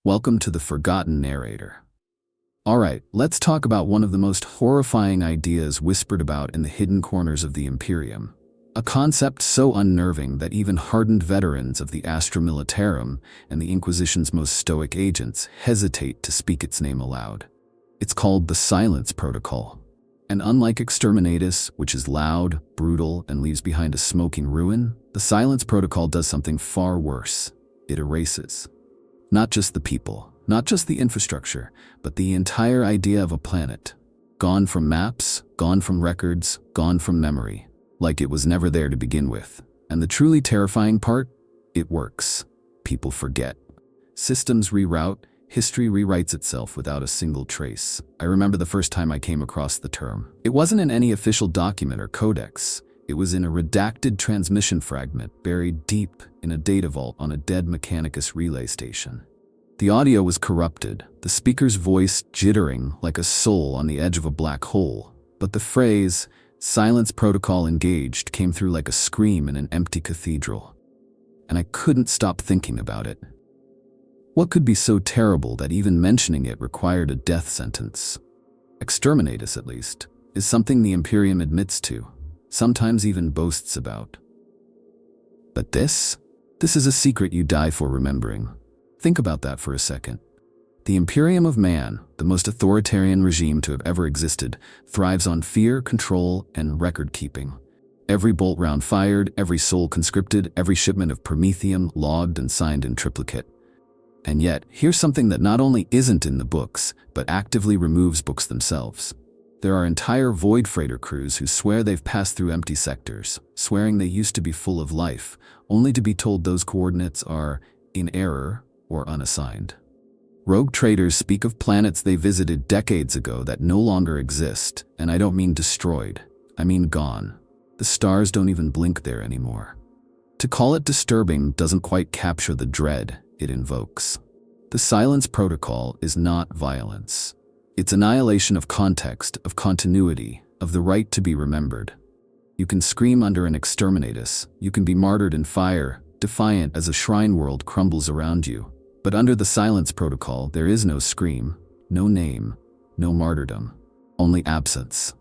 Welcome to the Forgotten Narrator. Alright, let's talk about one of the most horrifying ideas whispered about in the hidden corners of the Imperium. A concept so unnerving that even hardened veterans of the Astra Militarum and the Inquisition's most stoic agents hesitate to speak its name aloud. It's called the Silence Protocol. And unlike Exterminatus, which is loud, brutal, and leaves behind a smoking ruin, the Silence Protocol does something far worse. It erases. Not just the people, not just the infrastructure, but the entire idea of a planet. Gone from maps, gone from records, gone from memory. Like it was never there to begin with. And the truly terrifying part? It works. People forget. Systems reroute, history rewrites itself without a single trace. I remember the first time I came across the term. It wasn't in any official document or codex. It was in a redacted transmission fragment buried deep in a data vault on a dead Mechanicus relay station. The audio was corrupted, the speaker's voice jittering like a soul on the edge of a black hole, but the phrase, "Silence Protocol engaged," came through like a scream in an empty cathedral. And I couldn't stop thinking about it. What could be so terrible that even mentioning it required a death sentence? Exterminatus, at least, is something the Imperium admits to, sometimes even boasts about. But this is a secret you die for remembering. Think about that for a second. The Imperium of Man, the most authoritarian regime to have ever existed, thrives on fear, control, and record-keeping. Every bolt round fired, every soul conscripted, every shipment of promethium logged and signed in triplicate. And yet, here's something that not only isn't in the books, but actively removes books themselves. There are entire void freighter crews who swear they've passed through empty sectors, swearing they used to be full of life, only to be told those coordinates are in error or unassigned. Rogue traders speak of planets they visited decades ago that no longer exist, and I don't mean destroyed, I mean gone. The stars don't even blink there anymore. To call it disturbing doesn't quite capture the dread it invokes. The Silence Protocol is not violence. It's annihilation of context, of continuity, of the right to be remembered. You can scream under an Exterminatus, you can be martyred in fire, defiant as a shrine world crumbles around you. But under the Silence Protocol, there is no scream, no name, no martyrdom, only absence.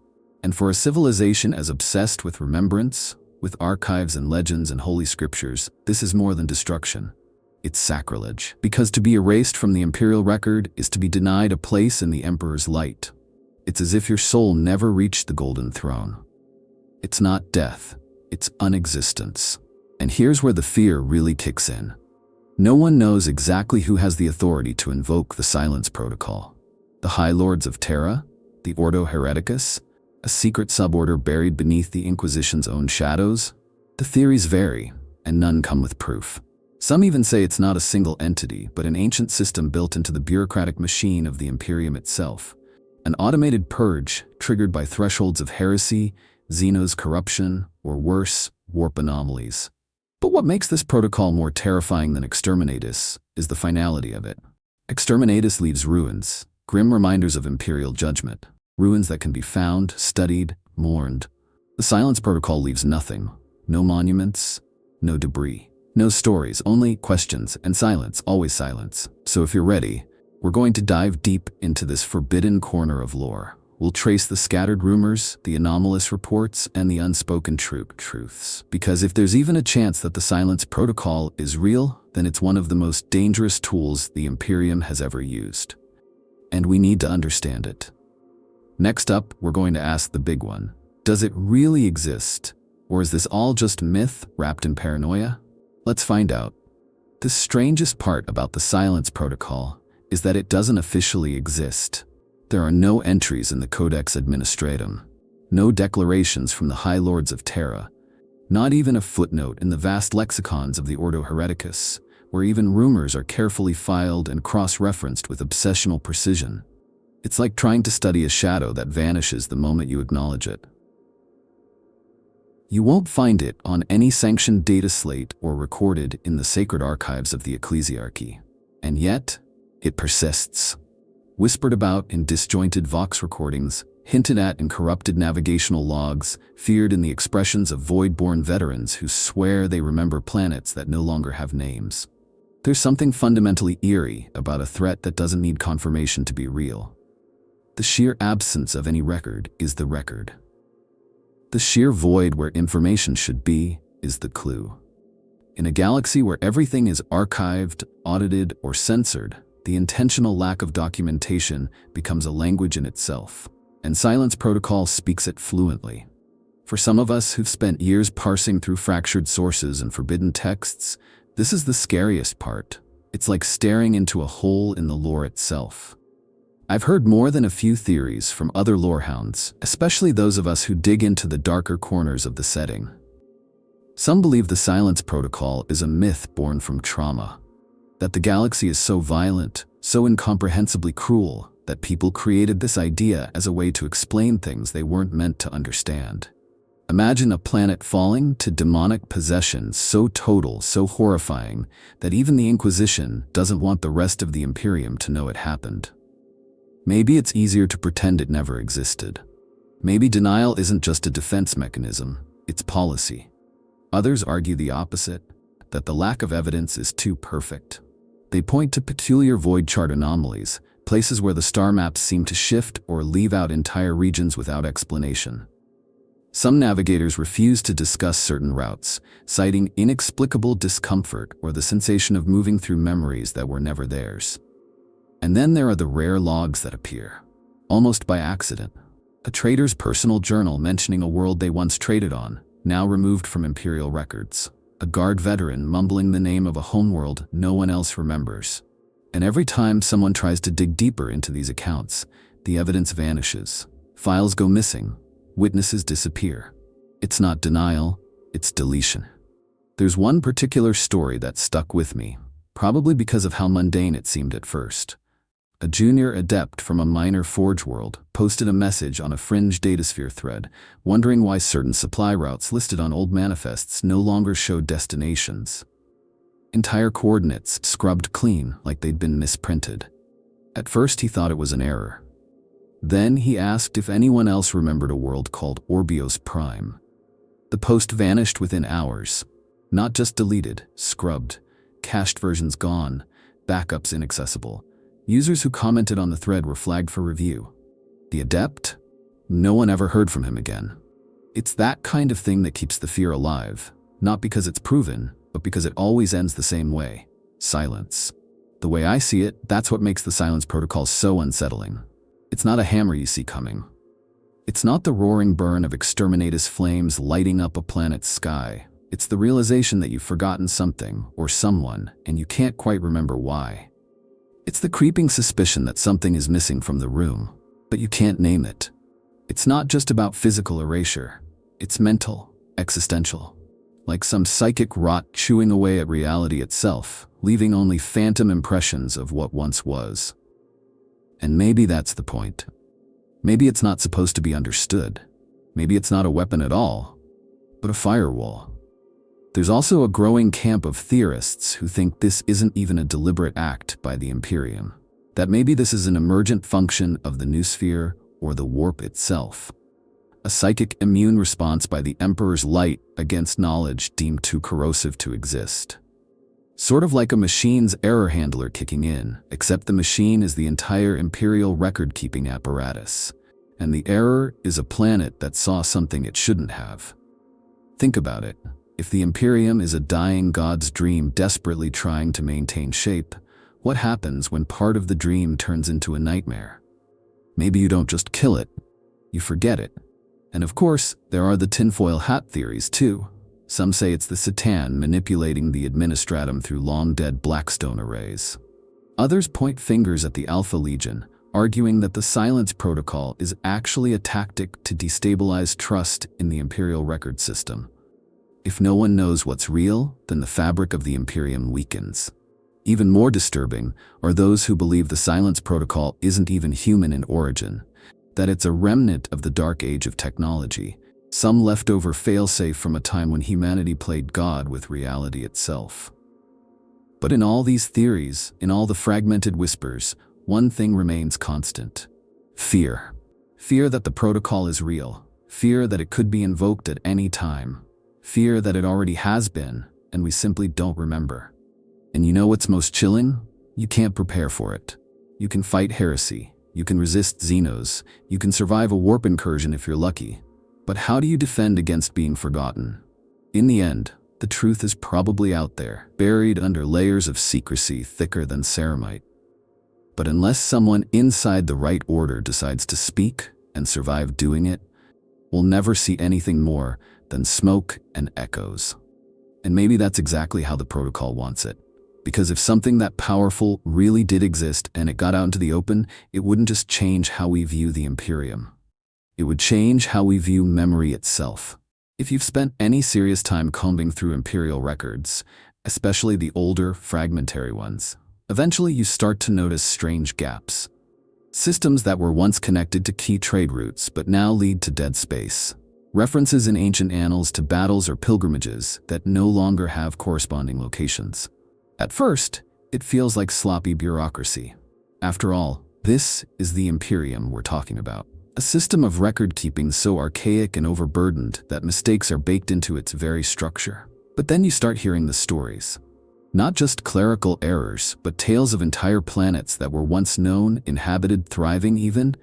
And for a civilization as obsessed with remembrance, with archives and legends and holy scriptures, this is more than destruction. It's sacrilege, because to be erased from the imperial record is to be denied a place in the Emperor's light. It's as if your soul never reached the Golden Throne. It's not death, it's unexistence. And here's where the fear really kicks in. No one knows exactly who has the authority to invoke the Silence Protocol. The High Lords of Terra? The Ordo Hereticus? A secret suborder buried beneath the Inquisition's own shadows? The theories vary, and none come with proof. Some even say it's not a single entity, but an ancient system built into the bureaucratic machine of the Imperium itself. An automated purge triggered by thresholds of heresy, Xeno's corruption, or worse, warp anomalies. But what makes this protocol more terrifying than Exterminatus is the finality of it. Exterminatus leaves ruins, grim reminders of imperial judgment, ruins that can be found, studied, mourned. The Silence Protocol leaves nothing. No monuments, no debris. No stories, only questions and silence, always silence. So if you're ready, we're going to dive deep into this forbidden corner of lore. We'll trace the scattered rumors, the anomalous reports, and the unspoken truths. Because if there's even a chance that the Silence Protocol is real, then it's one of the most dangerous tools the Imperium has ever used. And we need to understand it. Next up, we're going to ask the big one. Does it really exist? Or is this all just myth wrapped in paranoia? Let's find out. The strangest part about the Silence Protocol is that it doesn't officially exist. There are no entries in the Codex Administratum, no declarations from the High Lords of Terra, not even a footnote in the vast lexicons of the Ordo Hereticus, where even rumors are carefully filed and cross-referenced with obsessional precision. It's like trying to study a shadow that vanishes the moment you acknowledge it. You won't find it on any sanctioned data slate or recorded in the sacred archives of the ecclesiarchy. And yet, it persists. Whispered about in disjointed Vox recordings, hinted at in corrupted navigational logs, feared in the expressions of void-born veterans who swear they remember planets that no longer have names. There's something fundamentally eerie about a threat that doesn't need confirmation to be real. The sheer absence of any record is the record. The sheer void where information should be is the clue. In a galaxy where everything is archived, audited, or censored, the intentional lack of documentation becomes a language in itself, and Silence Protocol speaks it fluently. For some of us who've spent years parsing through fractured sources and forbidden texts, this is the scariest part. It's like staring into a hole in the lore itself. I've heard more than a few theories from other lorehounds, especially those of us who dig into the darker corners of the setting. Some believe the Silence Protocol is a myth born from trauma, that the galaxy is so violent, so incomprehensibly cruel, that people created this idea as a way to explain things they weren't meant to understand. Imagine a planet falling to demonic possession so total, so horrifying, that even the Inquisition doesn't want the rest of the Imperium to know it happened. Maybe it's easier to pretend it never existed. Maybe denial isn't just a defense mechanism, it's policy. Others argue the opposite, that the lack of evidence is too perfect. They point to peculiar void chart anomalies, places where the star maps seem to shift or leave out entire regions without explanation. Some navigators refuse to discuss certain routes, citing inexplicable discomfort or the sensation of moving through memories that were never theirs. And then there are the rare logs that appear, almost by accident. A trader's personal journal mentioning a world they once traded on, now removed from Imperial records. A guard veteran mumbling the name of a homeworld no one else remembers. And every time someone tries to dig deeper into these accounts, the evidence vanishes. Files go missing. Witnesses disappear. It's not denial, it's deletion. There's one particular story that stuck with me, probably because of how mundane it seemed at first. A junior adept from a minor forge world posted a message on a fringe datasphere thread, wondering why certain supply routes listed on old manifests no longer showed destinations. Entire coordinates scrubbed clean like they'd been misprinted. At first he thought it was an error. Then he asked if anyone else remembered a world called Orbios Prime. The post vanished within hours. Not just deleted, scrubbed, cached versions gone, backups inaccessible. Users who commented on the thread were flagged for review. The adept? No one ever heard from him again. It's that kind of thing that keeps the fear alive, not because it's proven, but because it always ends the same way: silence. The way I see it, that's what makes the Silence Protocol so unsettling. It's not a hammer you see coming. It's not the roaring burn of Exterminatus flames lighting up a planet's sky. It's the realization that you've forgotten something or someone, and you can't quite remember why. It's the creeping suspicion that something is missing from the room, but you can't name it. It's not just about physical erasure. It's mental, existential. Like some psychic rot chewing away at reality itself, leaving only phantom impressions of what once was. And maybe that's the point. Maybe it's not supposed to be understood. Maybe it's not a weapon at all, but a firewall. There's also a growing camp of theorists who think this isn't even a deliberate act by the Imperium, that maybe this is an emergent function of the noosphere or the warp itself. A psychic immune response by the Emperor's light against knowledge deemed too corrosive to exist. Sort of like a machine's error handler kicking in, except the machine is the entire Imperial record-keeping apparatus, and the error is a planet that saw something it shouldn't have. Think about it. If the Imperium is a dying god's dream desperately trying to maintain shape, what happens when part of the dream turns into a nightmare? Maybe you don't just kill it, you forget it. And of course, there are the tinfoil hat theories too. Some say it's the Satan manipulating the administratum through long-dead Blackstone arrays. Others point fingers at the Alpha Legion, arguing that the Silence Protocol is actually a tactic to destabilize trust in the Imperial record system. If no one knows what's real, then the fabric of the Imperium weakens. Even more disturbing are those who believe the Silence Protocol isn't even human in origin, that it's a remnant of the dark age of technology, some leftover failsafe from a time when humanity played God with reality itself. But in all these theories, in all the fragmented whispers, one thing remains constant: fear. Fear that the protocol is real, fear that it could be invoked at any time, fear that it already has been, and we simply don't remember. And you know what's most chilling? You can't prepare for it. You can fight heresy, you can resist Xenos, you can survive a warp incursion if you're lucky. But how do you defend against being forgotten? In the end, the truth is probably out there, buried under layers of secrecy thicker than ceramite. But unless someone inside the right order decides to speak and survive doing it, we'll never see anything more than smoke and echoes. And maybe that's exactly how the protocol wants it. Because if something that powerful really did exist and it got out into the open, it wouldn't just change how we view the Imperium. It would change how we view memory itself. If you've spent any serious time combing through Imperial records, especially the older, fragmentary ones, eventually you start to notice strange gaps. Systems that were once connected to key trade routes but now lead to dead space. References in ancient annals to battles or pilgrimages that no longer have corresponding locations. At first, it feels like sloppy bureaucracy. After all, this is the Imperium we're talking about. A system of record-keeping so archaic and overburdened that mistakes are baked into its very structure. But then you start hearing the stories. Not just clerical errors, but tales of entire planets that were once known, inhabited, thriving even.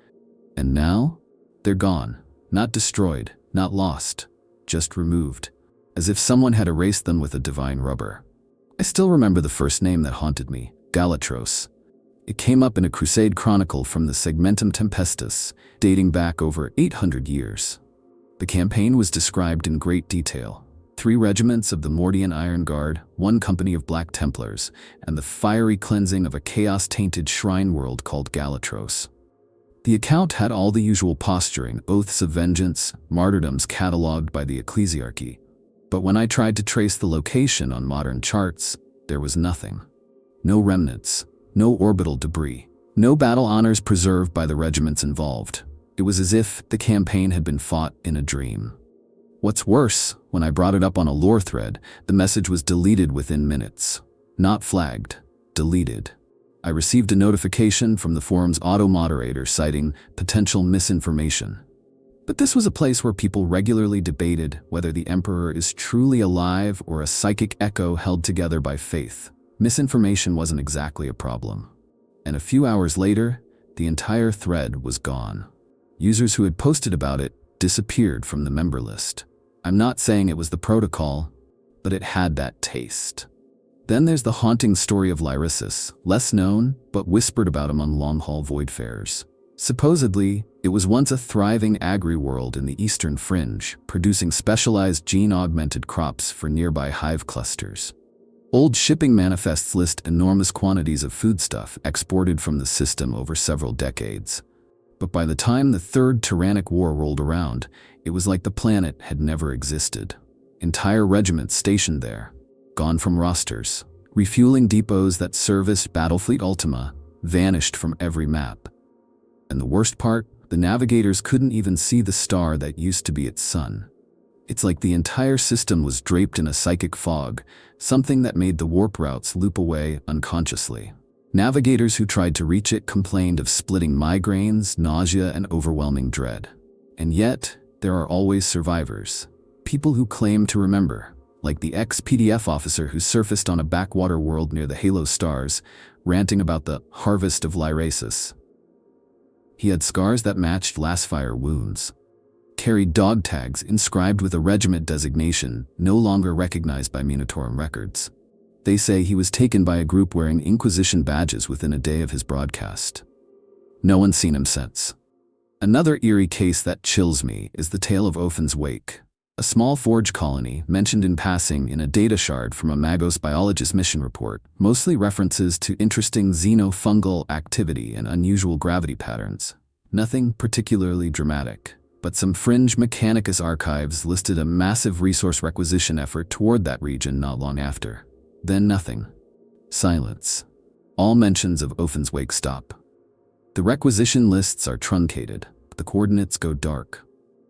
And now, they're gone. Not destroyed, not lost, just removed. As if someone had erased them with a divine rubber. I still remember the first name that haunted me, Galatros. It came up in a Crusade chronicle from the Segmentum Tempestus, dating back over 800 years. The campaign was described in great detail. 3 regiments of the Mordian Iron Guard, 1 company of Black Templars, and the fiery cleansing of a chaos-tainted shrine world called Galatros. The account had all the usual posturing, oaths of vengeance, martyrdoms catalogued by the ecclesiarchy. But when I tried to trace the location on modern charts, there was nothing. No remnants, no orbital debris, no battle honors preserved by the regiments involved. It was as if the campaign had been fought in a dream. What's worse, when I brought it up on a lore thread, the message was deleted within minutes. Not flagged, deleted. I received a notification from the forum's auto-moderator citing potential misinformation. But this was a place where people regularly debated whether the Emperor is truly alive or a psychic echo held together by faith. Misinformation wasn't exactly a problem. And a few hours later, the entire thread was gone. Users who had posted about it disappeared from the member list. I'm not saying it was the protocol, but it had that taste. Then there's the haunting story of Lyrisis, less known, but whispered about among long-haul voidfarers. Supposedly, it was once a thriving agri-world in the eastern fringe, producing specialized gene-augmented crops for nearby hive clusters. Old shipping manifests list enormous quantities of foodstuff exported from the system over several decades. But by the time the Third Tyrannic War rolled around, it was like the planet had never existed. Entire regiments stationed there, gone from rosters. Refueling depots that serviced Battlefleet Ultima vanished from every map. And the worst part, the navigators couldn't even see the star that used to be its sun. It's like the entire system was draped in a psychic fog, something that made the warp routes loop away unconsciously. Navigators who tried to reach it complained of splitting migraines, nausea, and overwhelming dread. And yet, there are always survivors. People who claim to remember, like the ex-PDF officer who surfaced on a backwater world near the Halo stars, ranting about the harvest of Lyrasis. He had scars that matched Lasfire wounds, carried dog tags inscribed with a regiment designation no longer recognized by Munitorum records. They say he was taken by a group wearing Inquisition badges within a day of his broadcast. No one's seen him since. Another eerie case that chills me is the tale of Ophan's Wake, a small forge colony mentioned in passing in a data shard from a Magos biologist mission report, mostly references to interesting xenofungal activity and unusual gravity patterns. Nothing particularly dramatic, but some fringe Mechanicus archives listed a massive resource requisition effort toward that region not long after. Then nothing. Silence. All mentions of Ophan's Wake stop. The requisition lists are truncated, the coordinates go dark.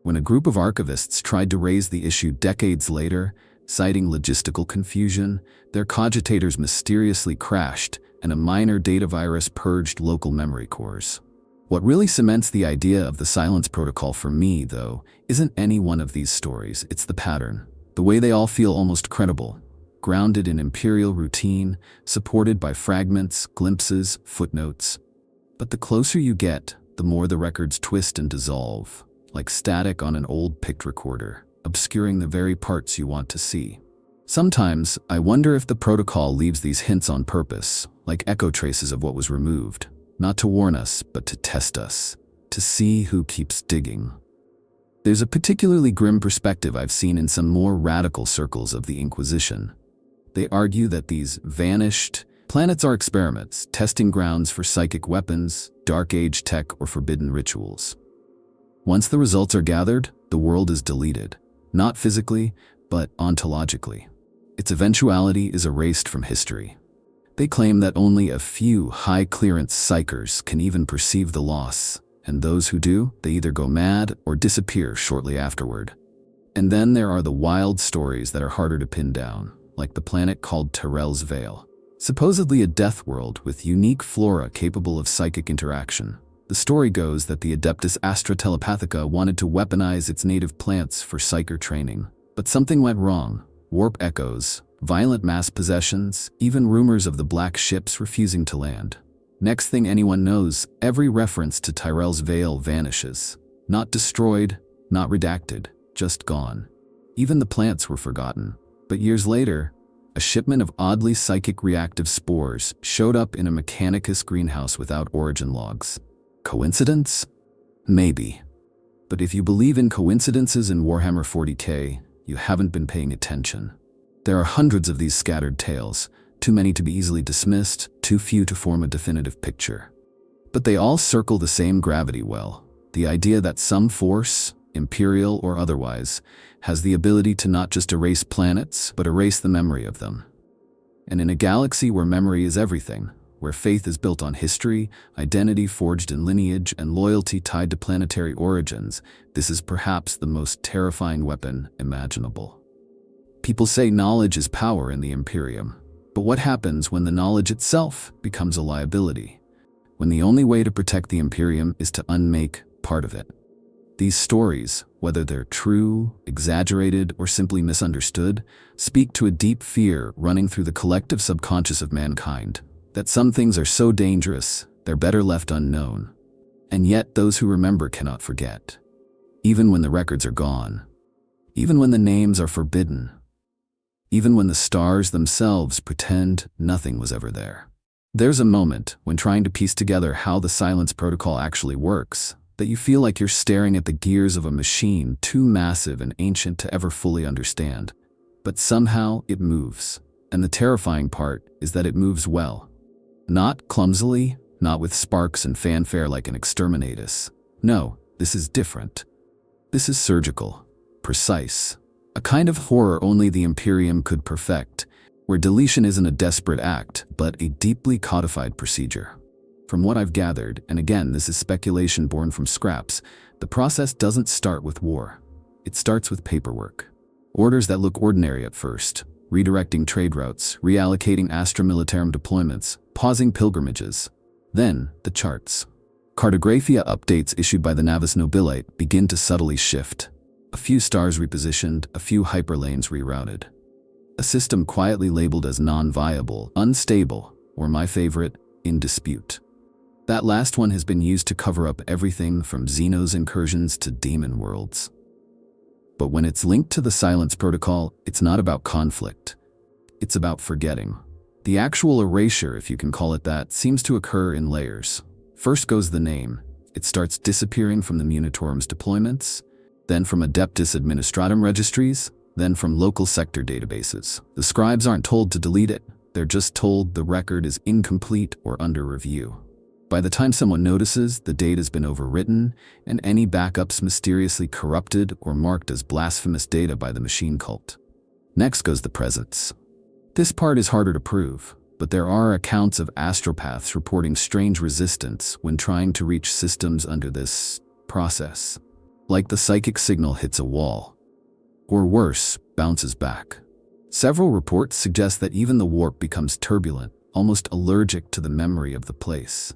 When a group of archivists tried to raise the issue decades later, citing logistical confusion, their cogitators mysteriously crashed and a minor data virus purged local memory cores. What really cements the idea of the silence protocol for me, though, isn't any one of these stories, it's the pattern. The way they all feel almost credible. grounded in imperial routine, supported by fragments, glimpses, footnotes. But the closer you get, the more the records twist and dissolve, like static on an old picked recorder, obscuring the very parts you want to see. Sometimes, I wonder if the protocol leaves these hints on purpose, like echo traces of what was removed, not to warn us, but to test us, to see who keeps digging. There's a particularly grim perspective I've seen in some more radical circles of the Inquisition. They argue that these vanished planets are experiments, testing grounds for psychic weapons, Dark Age tech, or forbidden rituals. Once the results are gathered, the world is deleted, not physically, but ontologically. Its eventuality is erased from history. They claim that only a few high-clearance psychers can even perceive the loss, and those who do, they either go mad or disappear shortly afterward. And then there are the wild stories that are harder to pin down, like the planet called Tyrell's Vale. Supposedly a death world with unique flora capable of psychic interaction. The story goes that the Adeptus Astra Telepathica wanted to weaponize its native plants for psyker training. But something went wrong. Warp echoes, violent mass possessions, even rumors of the black ships refusing to land. Next thing anyone knows, every reference to Tyrell's Vale vanishes. Not destroyed, not redacted, just gone. Even the plants were forgotten. But years later, a shipment of oddly psychic reactive spores showed up in a Mechanicus greenhouse without origin logs. Coincidence? Maybe. But if you believe in coincidences in Warhammer 40k, you haven't been paying attention. There are hundreds of these scattered tales, too many to be easily dismissed, too few to form a definitive picture. But they all circle the same gravity well, the idea that some force, imperial or otherwise, has the ability to not just erase planets, but erase the memory of them. And in a galaxy where memory is everything, where faith is built on history, identity forged in lineage, and loyalty tied to planetary origins, this is perhaps the most terrifying weapon imaginable. People say knowledge is power in the Imperium, but what happens when the knowledge itself becomes a liability? When the only way to protect the Imperium is to unmake part of it? These stories, whether they're true, exaggerated, or simply misunderstood, speak to a deep fear running through the collective subconscious of mankind, that some things are so dangerous, they're better left unknown. And yet those who remember cannot forget. Even when the records are gone. Even when the names are forbidden. Even when the stars themselves pretend nothing was ever there. There's a moment when trying to piece together how the silence protocol actually works, that you feel like you're staring at the gears of a machine too massive and ancient to ever fully understand. But somehow it moves. And the terrifying part is that it moves well. Not clumsily, not with sparks and fanfare like an Exterminatus. No, this is different. This is surgical, precise. A kind of horror only the Imperium could perfect, where deletion isn't a desperate act, but a deeply codified procedure. From what I've gathered, and again this is speculation born from scraps, the process doesn't start with war. It starts with paperwork. Orders that look ordinary at first, redirecting trade routes, reallocating Astra Militarum deployments, pausing pilgrimages. Then, the charts. Cartographia updates issued by the Navis Nobilite begin to subtly shift. A few stars repositioned, a few hyperlanes rerouted. A system quietly labeled as non-viable, unstable, or my favorite, in dispute. That last one has been used to cover up everything from Xenos incursions to demon worlds. But when it's linked to the silence protocol, it's not about conflict. It's about forgetting. The actual erasure, if you can call it that, seems to occur in layers. First goes the name. It starts disappearing from the Munitorum's deployments, then from Adeptus Administratum registries, then from local sector databases. The scribes aren't told to delete it, they're just told the record is incomplete or under review. By the time someone notices, the date has been overwritten, and any backups mysteriously corrupted or marked as blasphemous data by the machine cult. Next goes the presence. This part is harder to prove, but there are accounts of astropaths reporting strange resistance when trying to reach systems under this process. Like the psychic signal hits a wall. Or worse, bounces back. Several reports suggest that even the warp becomes turbulent, almost allergic to the memory of the place.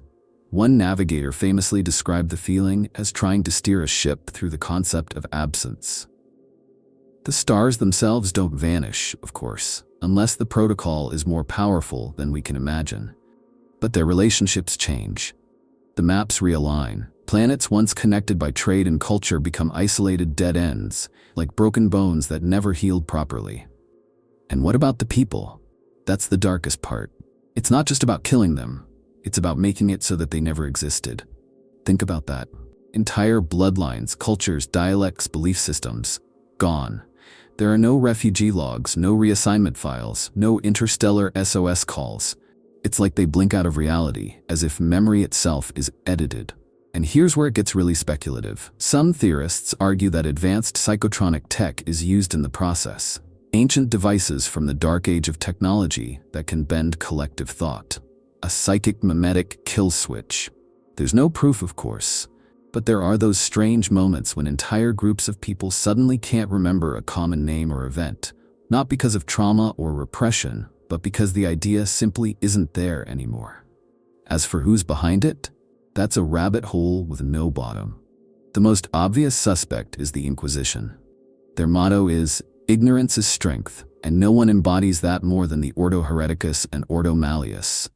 One navigator famously described the feeling as trying to steer a ship through the concept of absence. The stars themselves don't vanish, of course. unless the protocol is more powerful than we can imagine. But their relationships change. The maps realign. Planets once connected by trade and culture become isolated dead ends, like broken bones that never healed properly. And what about the people? That's the darkest part. It's not just about killing them. It's about making it so that they never existed. Think about that. Entire bloodlines, cultures, dialects, belief systems, gone. There are no refugee logs, no reassignment files, no interstellar SOS calls. It's like they blink out of reality, as if memory itself is edited. And here's where it gets really speculative. Some theorists argue that advanced psychotronic tech is used in the process. Ancient devices from the dark age of technology that can bend collective thought. A psychic mimetic kill switch. There's no proof, of course, but there are those strange moments when entire groups of people suddenly can't remember a common name or event, not because of trauma or repression, but because the idea simply isn't there anymore. As for who's behind it, that's a rabbit hole with no bottom. The most obvious suspect is the Inquisition. Their motto is, "Ignorance is strength," and no one embodies that more than the Ordo Hereticus and Ordo Malleus.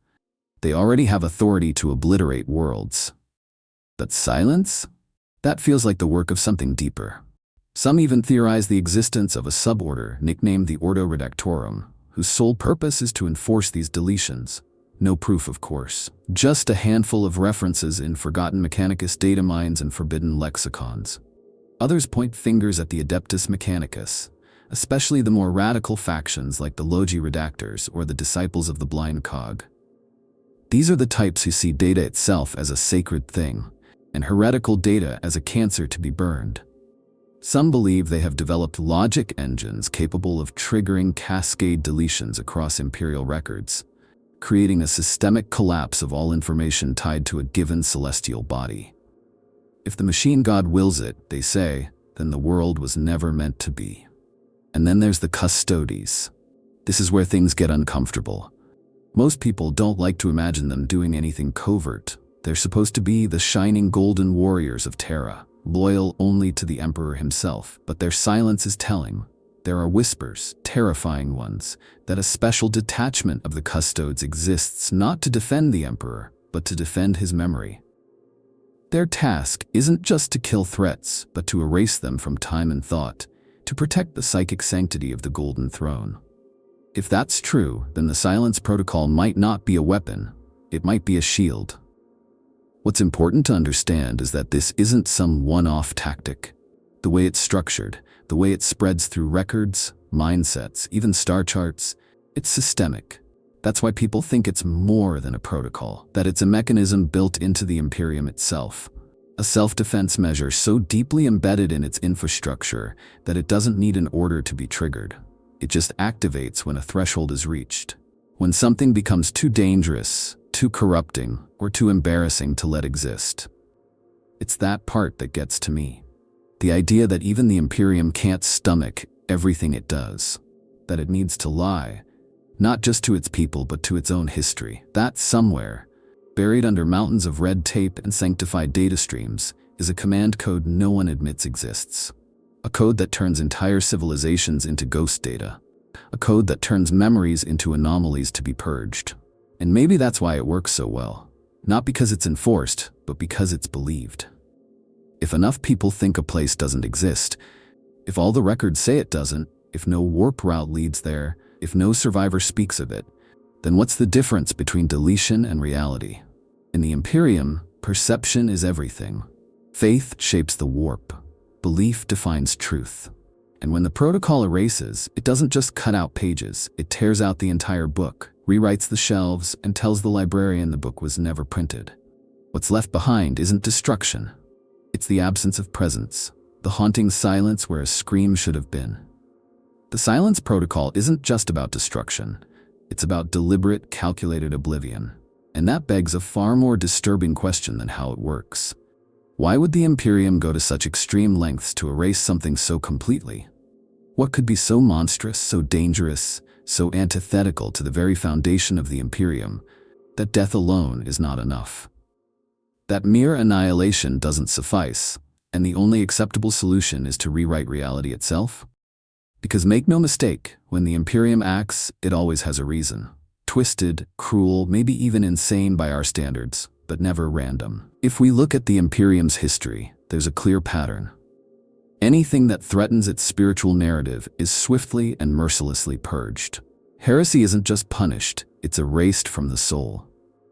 They already have authority to obliterate worlds. But silence? That feels like the work of something deeper. Some even theorize the existence of a suborder nicknamed the Ordo Redactorum, whose sole purpose is to enforce these deletions. No proof, of course. Just a handful of references in Forgotten Mechanicus data mines and forbidden lexicons. Others point fingers at the Adeptus Mechanicus, especially the more radical factions like the Logi Redactors or the Disciples of the Blind Cog. These are the types who see data itself as a sacred thing, and heretical data as a cancer to be burned. Some believe they have developed logic engines capable of triggering cascade deletions across Imperial records, creating a systemic collapse of all information tied to a given celestial body. If the machine god wills it, they say, then the world was never meant to be. And then there's the custodes. This is where things get uncomfortable. Most people don't like to imagine them doing anything covert. They're supposed to be the shining golden warriors of Terra, loyal only to the Emperor himself, but their silence is telling. There are whispers, terrifying ones, that a special detachment of the custodes exists not to defend the Emperor, but to defend his memory. Their task isn't just to kill threats, but to erase them from time and thought, to protect the psychic sanctity of the Golden Throne. If that's true, then the Silence Protocol might not be a weapon, it might be a shield. What's important to understand is that this isn't some one-off tactic. The way it's structured, the way it spreads through records, mindsets, even star charts, it's systemic. That's why people think it's more than a protocol, that it's a mechanism built into the Imperium itself. A self-defense measure so deeply embedded in its infrastructure that it doesn't need an order to be triggered. It just activates when a threshold is reached. When something becomes too dangerous, too corrupting, or too embarrassing to let exist. It's that part that gets to me. The idea that even the Imperium can't stomach everything it does. That it needs to lie, not just to its people but to its own history. That somewhere, buried under mountains of red tape and sanctified data streams, is a command code no one admits exists. A code that turns entire civilizations into ghost data. A code that turns memories into anomalies to be purged. And maybe that's why it works so well. Not because it's enforced, but because it's believed. If enough people think a place doesn't exist, if all the records say it doesn't, if no warp route leads there, if no survivor speaks of it, then what's the difference between deletion and reality? In the Imperium, perception is everything. Faith shapes the warp. Belief defines truth. And when the protocol erases, it doesn't just cut out pages, it tears out the entire book, rewrites the shelves, and tells the librarian the book was never printed. What's left behind isn't destruction. It's the absence of presence, the haunting silence where a scream should have been. The Silence Protocol isn't just about destruction. It's about deliberate, calculated oblivion. And that begs a far more disturbing question than how it works. Why would the Imperium go to such extreme lengths to erase something so completely? What could be so monstrous, so dangerous, so antithetical to the very foundation of the Imperium, that death alone is not enough? That mere annihilation doesn't suffice, and the only acceptable solution is to rewrite reality itself? Because make no mistake, when the Imperium acts, it always has a reason. Twisted, cruel, maybe even insane by our standards, but never random. If we look at the Imperium's history, there's a clear pattern. Anything that threatens its spiritual narrative is swiftly and mercilessly purged. Heresy isn't just punished, it's erased from the soul.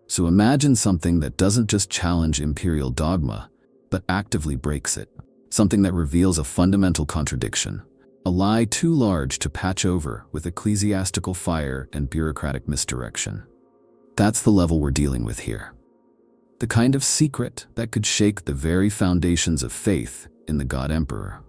So imagine something that doesn't just challenge imperial dogma, but actively breaks it. Something that reveals a fundamental contradiction. A lie too large to patch over with ecclesiastical fire and bureaucratic misdirection. That's the level we're dealing with here. The kind of secret that could shake the very foundations of faith in the God Emperor.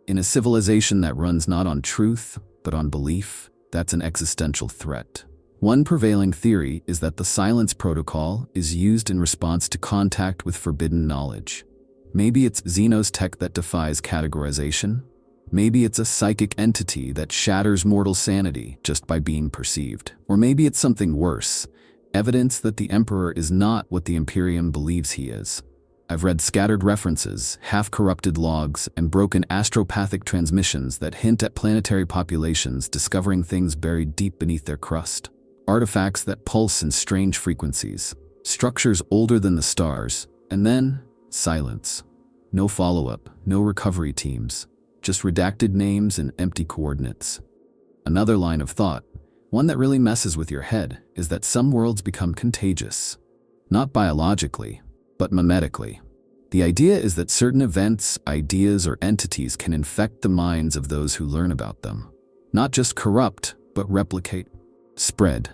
In a civilization that runs not on truth, but on belief, that's an existential threat. One prevailing theory is that the Silence Protocol is used in response to contact with forbidden knowledge. Maybe it's Xenos tech that defies categorization. Maybe it's a psychic entity that shatters mortal sanity just by being perceived. Or maybe it's something worse, evidence that the Emperor is not what the Imperium believes he is. I've read scattered references, half-corrupted logs, and broken astropathic transmissions that hint at planetary populations discovering things buried deep beneath their crust. Artifacts that pulse in strange frequencies, structures older than the stars, and then silence. No follow-up, no recovery teams, just redacted names and empty coordinates. Another line of thought, one that really messes with your head, is that some worlds become contagious. Not biologically, but mimetically. The idea is that certain events, ideas, or entities can infect the minds of those who learn about them. Not just corrupt, but replicate, spread.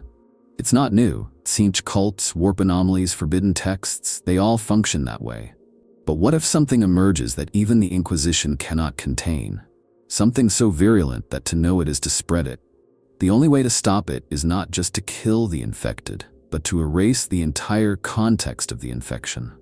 It's not new. Tzeentch cults, warp anomalies, forbidden texts, they all function that way. But what if something emerges that even the Inquisition cannot contain? Something so virulent that to know it is to spread it. The only way to stop it is not just to kill the infected, but to erase the entire context of the infection.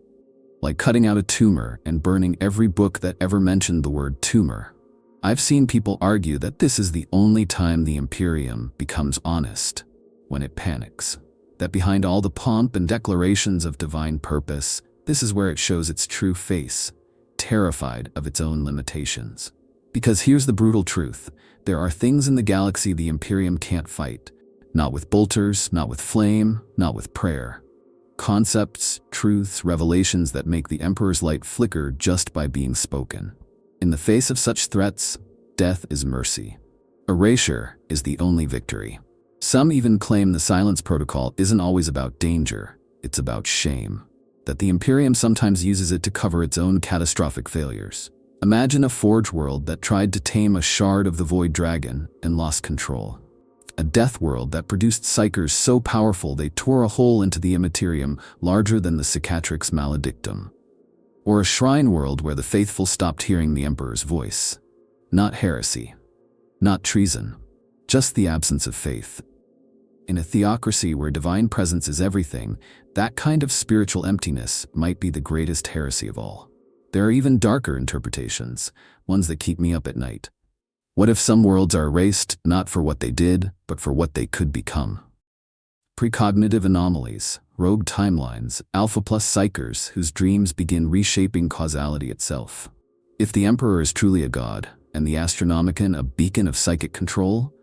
Like cutting out a tumor and burning every book that ever mentioned the word tumor. I've seen people argue that this is the only time the Imperium becomes honest, when it panics. That behind all the pomp and declarations of divine purpose, this is where it shows its true face, terrified of its own limitations. Because here's the brutal truth, there are things in the galaxy the Imperium can't fight. Not with bolters, not with flame, not with prayer. Concepts, truths, revelations that make the Emperor's light flicker just by being spoken. In the face of such threats, death is mercy. Erasure is the only victory. Some even claim the Silence Protocol isn't always about danger, it's about shame. That the Imperium sometimes uses it to cover its own catastrophic failures. Imagine a Forge world that tried to tame a shard of the Void Dragon and lost control. A Death world that produced psychers so powerful they tore a hole into the Immaterium larger than the Cicatrix Maledictum. Or a Shrine world where the faithful stopped hearing the Emperor's voice. Not heresy. Not treason. Just the absence of faith. In a theocracy where divine presence is everything, that kind of spiritual emptiness might be the greatest heresy of all. There are even darker interpretations, ones that keep me up at night. What if some worlds are erased, not for what they did, but for what they could become? Precognitive anomalies, rogue timelines, alpha plus psychers whose dreams begin reshaping causality itself. If the Emperor is truly a god, and the Astronomicon a beacon of psychic control,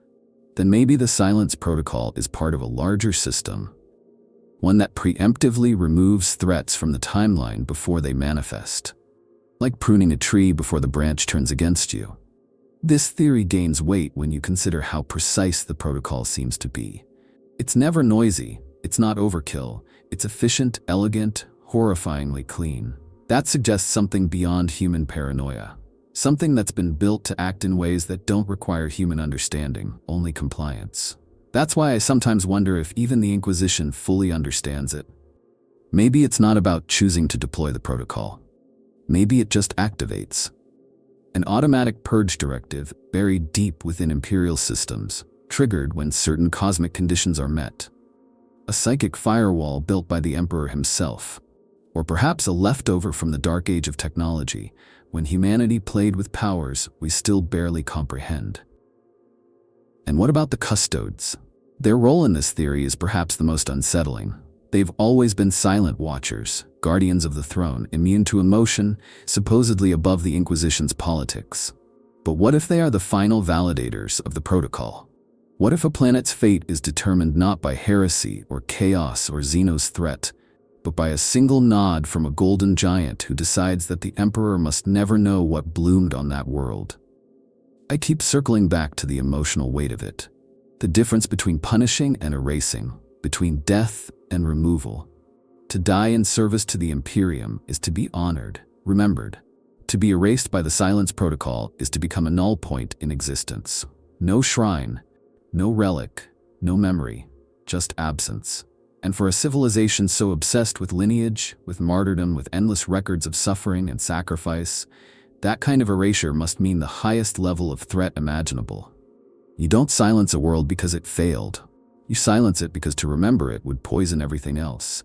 then maybe the Silence Protocol is part of a larger system, one that preemptively removes threats from the timeline before they manifest. Like pruning a tree before the branch turns against you. This theory gains weight when you consider how precise the protocol seems to be. It's never noisy, it's not overkill, it's efficient, elegant, horrifyingly clean. That suggests something beyond human paranoia. Something that's been built to act in ways that don't require human understanding, only compliance. That's why I sometimes wonder if even the Inquisition fully understands it. Maybe it's not about choosing to deploy the protocol. Maybe it just activates. An automatic purge directive buried deep within imperial systems, triggered when certain cosmic conditions are met. A psychic firewall built by the Emperor himself. Or perhaps a leftover from the dark age of technology, when humanity played with powers we still barely comprehend. And what about the custodes? Their role in this theory is perhaps the most unsettling. They've always been silent watchers, guardians of the throne, immune to emotion, supposedly above the Inquisition's politics. But what if they are the final validators of the protocol? What if a planet's fate is determined not by heresy or chaos or Xeno's threat, but by a single nod from a golden giant who decides that the Emperor must never know what bloomed on that world? I keep circling back to the emotional weight of it. The difference between punishing and erasing, between death and removal. To die in service to the Imperium is to be honored, remembered. To be erased by the Silence Protocol is to become a null point in existence. No shrine, no relic, no memory, just absence. And for a civilization so obsessed with lineage, with martyrdom, with endless records of suffering and sacrifice, that kind of erasure must mean the highest level of threat imaginable. You don't silence a world because it failed. You silence it because to remember it would poison everything else.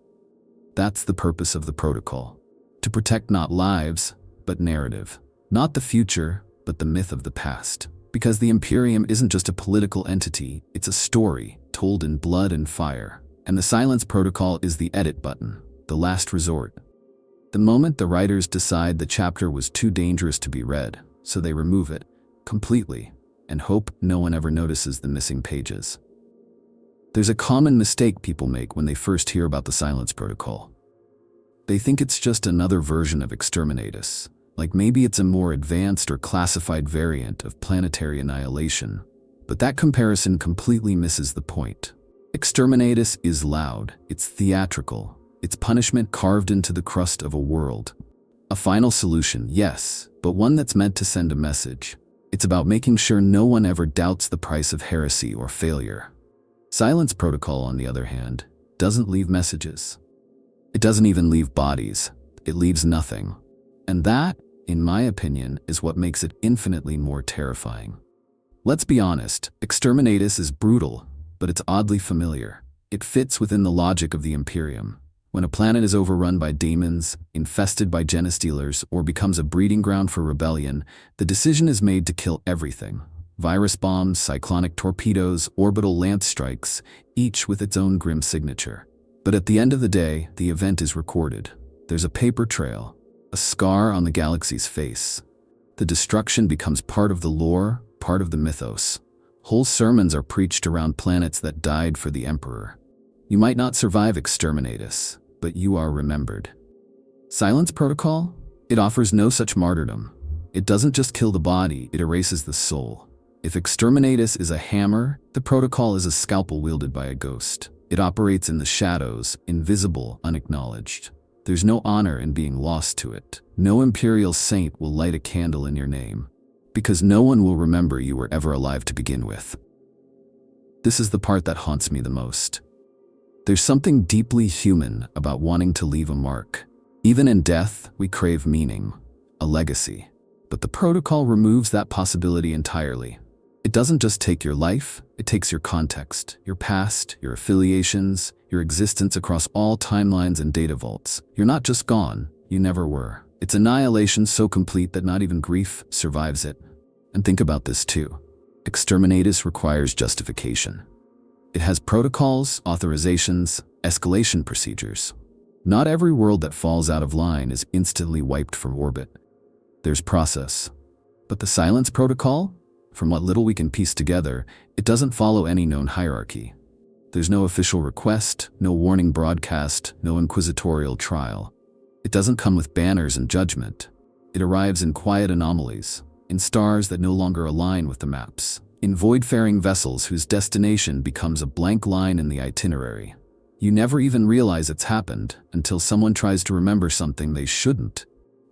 That's the purpose of the protocol. To protect not lives, but narrative. Not the future, but the myth of the past. Because the Imperium isn't just a political entity, it's a story told in blood and fire. And the Silence Protocol is the edit button, the last resort. The moment the writers decide the chapter was too dangerous to be read, so they remove it completely and hope no one ever notices the missing pages. There's a common mistake people make when they first hear about the Silence Protocol. They think it's just another version of Exterminatus, like maybe it's a more advanced or classified variant of planetary annihilation. But that comparison completely misses the point. Exterminatus is loud, it's theatrical, it's punishment carved into the crust of a world. A final solution, yes, but one that's meant to send a message. It's about making sure no one ever doubts the price of heresy or failure. Silence Protocol, on the other hand, doesn't leave messages. It doesn't even leave bodies. It leaves nothing. And that, in my opinion, is what makes it infinitely more terrifying. Let's be honest, Exterminatus is brutal, but it's oddly familiar. It fits within the logic of the Imperium. When a planet is overrun by demons, infested by genestealers, or becomes a breeding ground for rebellion, the decision is made to kill everything. Virus bombs, cyclonic torpedoes, orbital lance strikes, each with its own grim signature. But at the end of the day, the event is recorded. There's a paper trail, a scar on the galaxy's face. The destruction becomes part of the lore, part of the mythos. Whole sermons are preached around planets that died for the Emperor. You might not survive Exterminatus, but you are remembered. Silence Protocol? It offers no such martyrdom. It doesn't just kill the body, it erases the soul. If Exterminatus is a hammer, the protocol is a scalpel wielded by a ghost. It operates in the shadows, invisible, unacknowledged. There's no honor in being lost to it. No imperial saint will light a candle in your name, because no one will remember you were ever alive to begin with. This is the part that haunts me the most. There's something deeply human about wanting to leave a mark. Even in death, we crave meaning, a legacy. But the protocol removes that possibility entirely. It doesn't just take your life, it takes your context, your past, your affiliations, your existence across all timelines and data vaults. You're not just gone, you never were. It's annihilation so complete that not even grief survives it. And think about this too. Exterminatus requires justification. It has protocols, authorizations, escalation procedures. Not every world that falls out of line is instantly wiped from orbit. There's process. But the Silence Protocol? From what little we can piece together, it doesn't follow any known hierarchy. There's no official request, no warning broadcast, no inquisitorial trial. It doesn't come with banners and judgment. It arrives in quiet anomalies, in stars that no longer align with the maps, in void-faring vessels whose destination becomes a blank line in the itinerary. You never even realize it's happened until someone tries to remember something they shouldn't.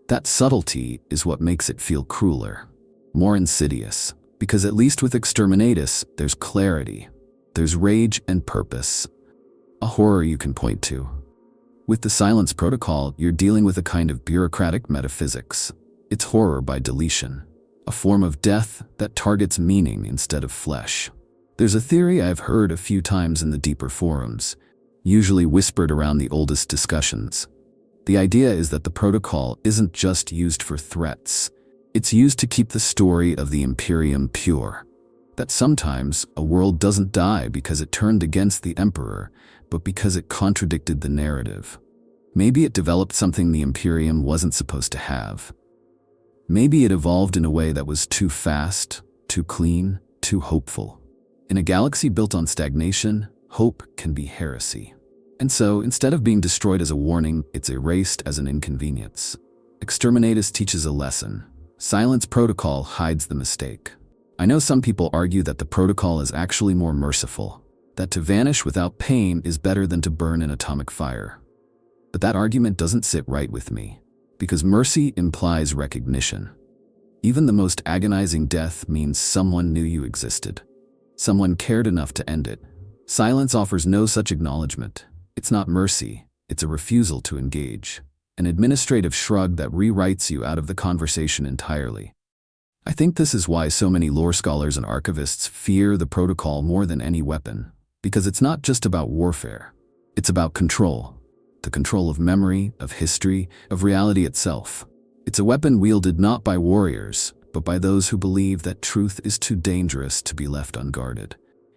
That subtlety is what makes it feel crueler, more insidious. Because at least with Exterminatus, there's clarity. There's rage and purpose. A horror you can point to. With the Silence Protocol, you're dealing with a kind of bureaucratic metaphysics. It's horror by deletion. A form of death that targets meaning instead of flesh. There's a theory I've heard a few times in the deeper forums, usually whispered around the oldest discussions. The idea is that the protocol isn't just used for threats. It's used to keep the story of the Imperium pure. That sometimes a world doesn't die because it turned against the Emperor, but because it contradicted the narrative. Maybe it developed something the Imperium wasn't supposed to have. Maybe it evolved in a way that was too fast, too clean, too hopeful. In a galaxy built on stagnation, hope can be heresy. And so, instead of being destroyed as a warning, it's erased as an inconvenience. Exterminatus teaches a lesson. Silence protocol hides the mistake. I know some people argue that the protocol is actually more merciful, that to vanish without pain is better than to burn in atomic fire. But that argument doesn't sit right with me, because mercy implies recognition. Even the most agonizing death means someone knew you existed. Someone cared enough to end it. Silence offers no such acknowledgement. It's not mercy, it's a refusal to engage, an administrative shrug that rewrites you out of the conversation entirely. I think this is why so many lore scholars and archivists fear the protocol more than any weapon, because it's not just about warfare. It's about control. The control of memory, of history, of reality itself. It's a weapon wielded not by warriors, but by those who believe that truth is too dangerous to be left unguarded.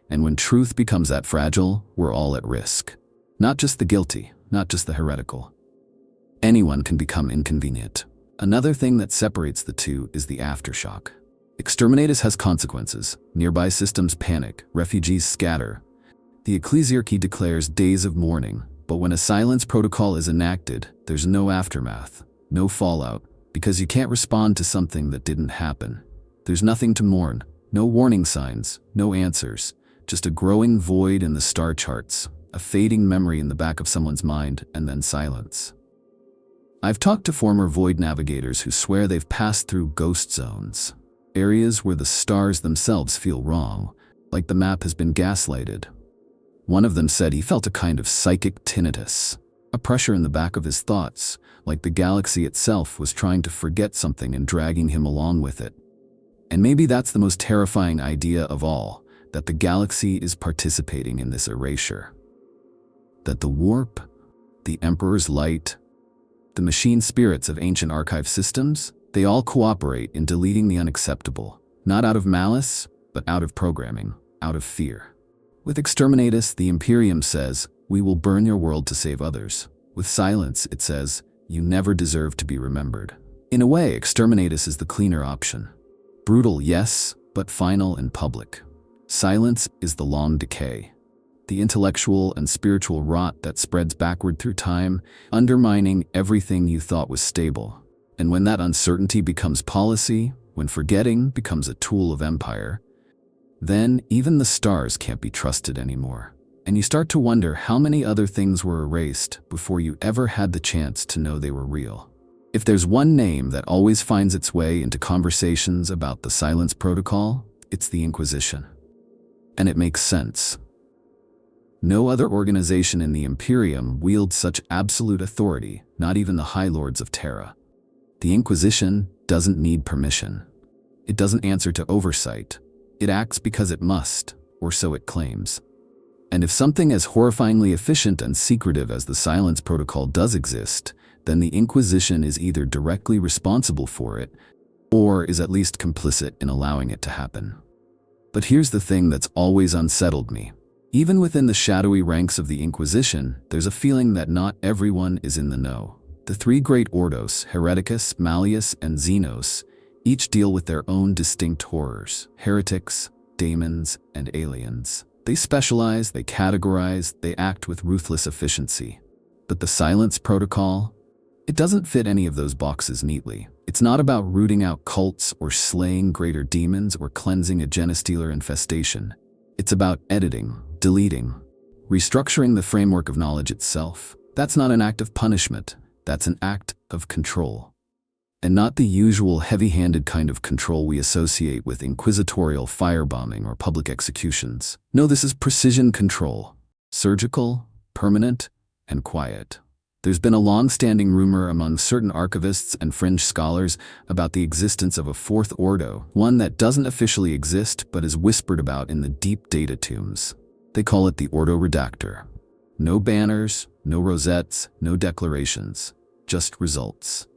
And when truth becomes that fragile, we're all at risk. Not just the guilty, not just the heretical. Anyone can become inconvenient. Another thing that separates the two is the aftershock. Exterminatus has consequences. Nearby systems panic, refugees scatter. The ecclesiarchy declares days of mourning, but when a silence protocol is enacted, there's no aftermath, no fallout, because you can't respond to something that didn't happen. There's nothing to mourn, no warning signs, no answers, just a growing void in the star charts, a fading memory in the back of someone's mind, and then silence. I've talked to former Void navigators who swear they've passed through ghost zones, areas where the stars themselves feel wrong, like the map has been gaslighted. One of them said he felt a kind of psychic tinnitus, a pressure in the back of his thoughts, like the galaxy itself was trying to forget something and dragging him along with it. And maybe that's the most terrifying idea of all, that the galaxy is participating in this erasure. That the warp, the Emperor's light, the machine spirits of ancient archive systems, they all cooperate in deleting the unacceptable, not out of malice, but out of programming, out of fear. With Exterminatus, the Imperium says, "We will burn your world to save others." With Silence, it says, "You never deserve to be remembered." In a way, Exterminatus is the cleaner option. Brutal, yes, but final and public. Silence is the long decay, the intellectual and spiritual rot that spreads backward through time, undermining everything you thought was stable. And when that uncertainty becomes policy, when forgetting becomes a tool of empire, then even the stars can't be trusted anymore. And you start to wonder how many other things were erased before you ever had the chance to know they were real. If there's one name that always finds its way into conversations about the Silence Protocol, it's the Inquisition. And it makes sense. No other organization in the Imperium wields such absolute authority, not even the High Lords of Terra. The Inquisition doesn't need permission. It doesn't answer to oversight. It acts because it must, or so it claims. And if something as horrifyingly efficient and secretive as the Silence Protocol does exist, then the Inquisition is either directly responsible for it, or is at least complicit in allowing it to happen. But here's the thing that's always unsettled me. Even within the shadowy ranks of the Inquisition, there's a feeling that not everyone is in the know. The three great Ordos, Hereticus, Malleus, and Xenos, each deal with their own distinct horrors: heretics, daemons, and aliens. They specialize, they categorize, they act with ruthless efficiency. But the Silence Protocol? It doesn't fit any of those boxes neatly. It's not about rooting out cults or slaying greater demons or cleansing a genestealer infestation. It's about editing, deleting, restructuring the framework of knowledge itself. That's not an act of punishment. That's an act of control. And not the usual heavy-handed kind of control we associate with inquisitorial firebombing or public executions. No, this is precision control. Surgical, permanent, and quiet. There's been a long-standing rumor among certain archivists and fringe scholars about the existence of a fourth Ordo, one that doesn't officially exist but is whispered about in the deep data tombs. They call it the Ordo Redactor. No banners, no rosettes, no declarations, just results.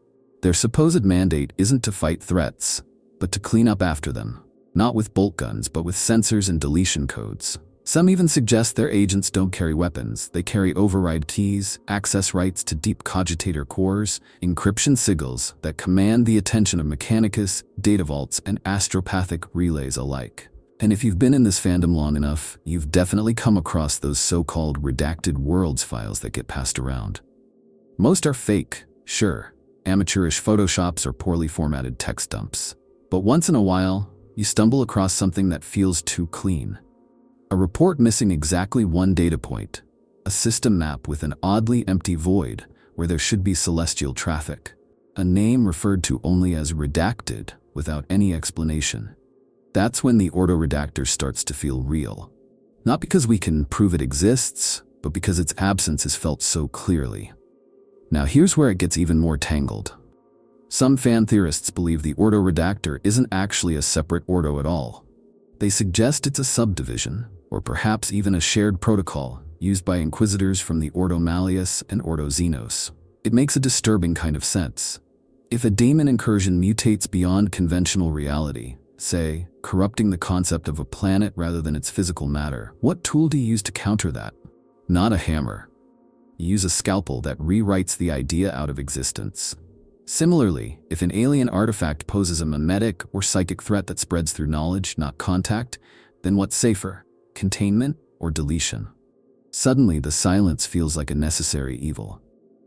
Their supposed mandate isn't to fight threats, but to clean up after them. Not with bolt guns, but with sensors and deletion codes. Some even suggest their agents don't carry weapons. They carry override keys, access rights to deep cogitator cores, encryption sigils that command the attention of Mechanicus, data vaults, and astropathic relays alike. And if you've been in this fandom long enough, you've definitely come across those so-called redacted worlds files that get passed around. Most are fake, sure, amateurish photoshops or poorly formatted text dumps. But once in a while, you stumble across something that feels too clean. A report missing exactly one data point, a system map with an oddly empty void where there should be celestial traffic, a name referred to only as redacted without any explanation. That's when the auto-redactor starts to feel real. Not because we can prove it exists, but because its absence is felt so clearly. Now here's where it gets even more tangled. Some fan theorists believe the auto-redactor isn't actually a separate ordo at all. They suggest it's a subdivision, or perhaps even a shared protocol used by inquisitors from the Ordo Malleus and Ordo Xenos. It makes a disturbing kind of sense. If a daemon incursion mutates beyond conventional reality, say, corrupting the concept of a planet rather than its physical matter, what tool do you use to counter that? Not a hammer. You use a scalpel that rewrites the idea out of existence. Similarly, if an alien artifact poses a mimetic or psychic threat that spreads through knowledge, not contact, then what's safer? Containment or deletion? Suddenly, the silence feels like a necessary evil.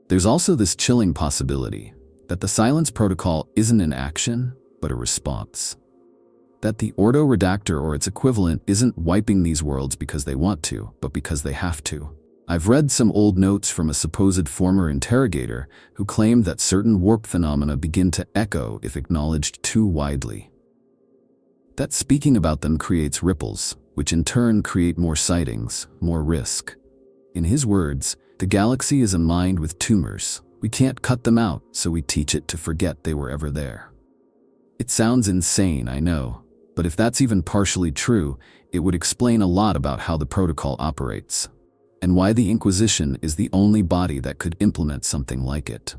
There's also this chilling possibility that the silence protocol isn't an action, but a response. That the Ordo Redactor or its equivalent isn't wiping these worlds because they want to, but because they have to. I've read some old notes from a supposed former interrogator who claimed that certain warp phenomena begin to echo if acknowledged too widely. That speaking about them creates ripples, which in turn create more sightings, more risk. In his words, the galaxy is a mind with tumors. We can't cut them out, so we teach it to forget they were ever there. It sounds insane, I know, but if that's even partially true, it would explain a lot about how the protocol operates, and why the Inquisition is the only body that could implement something like it.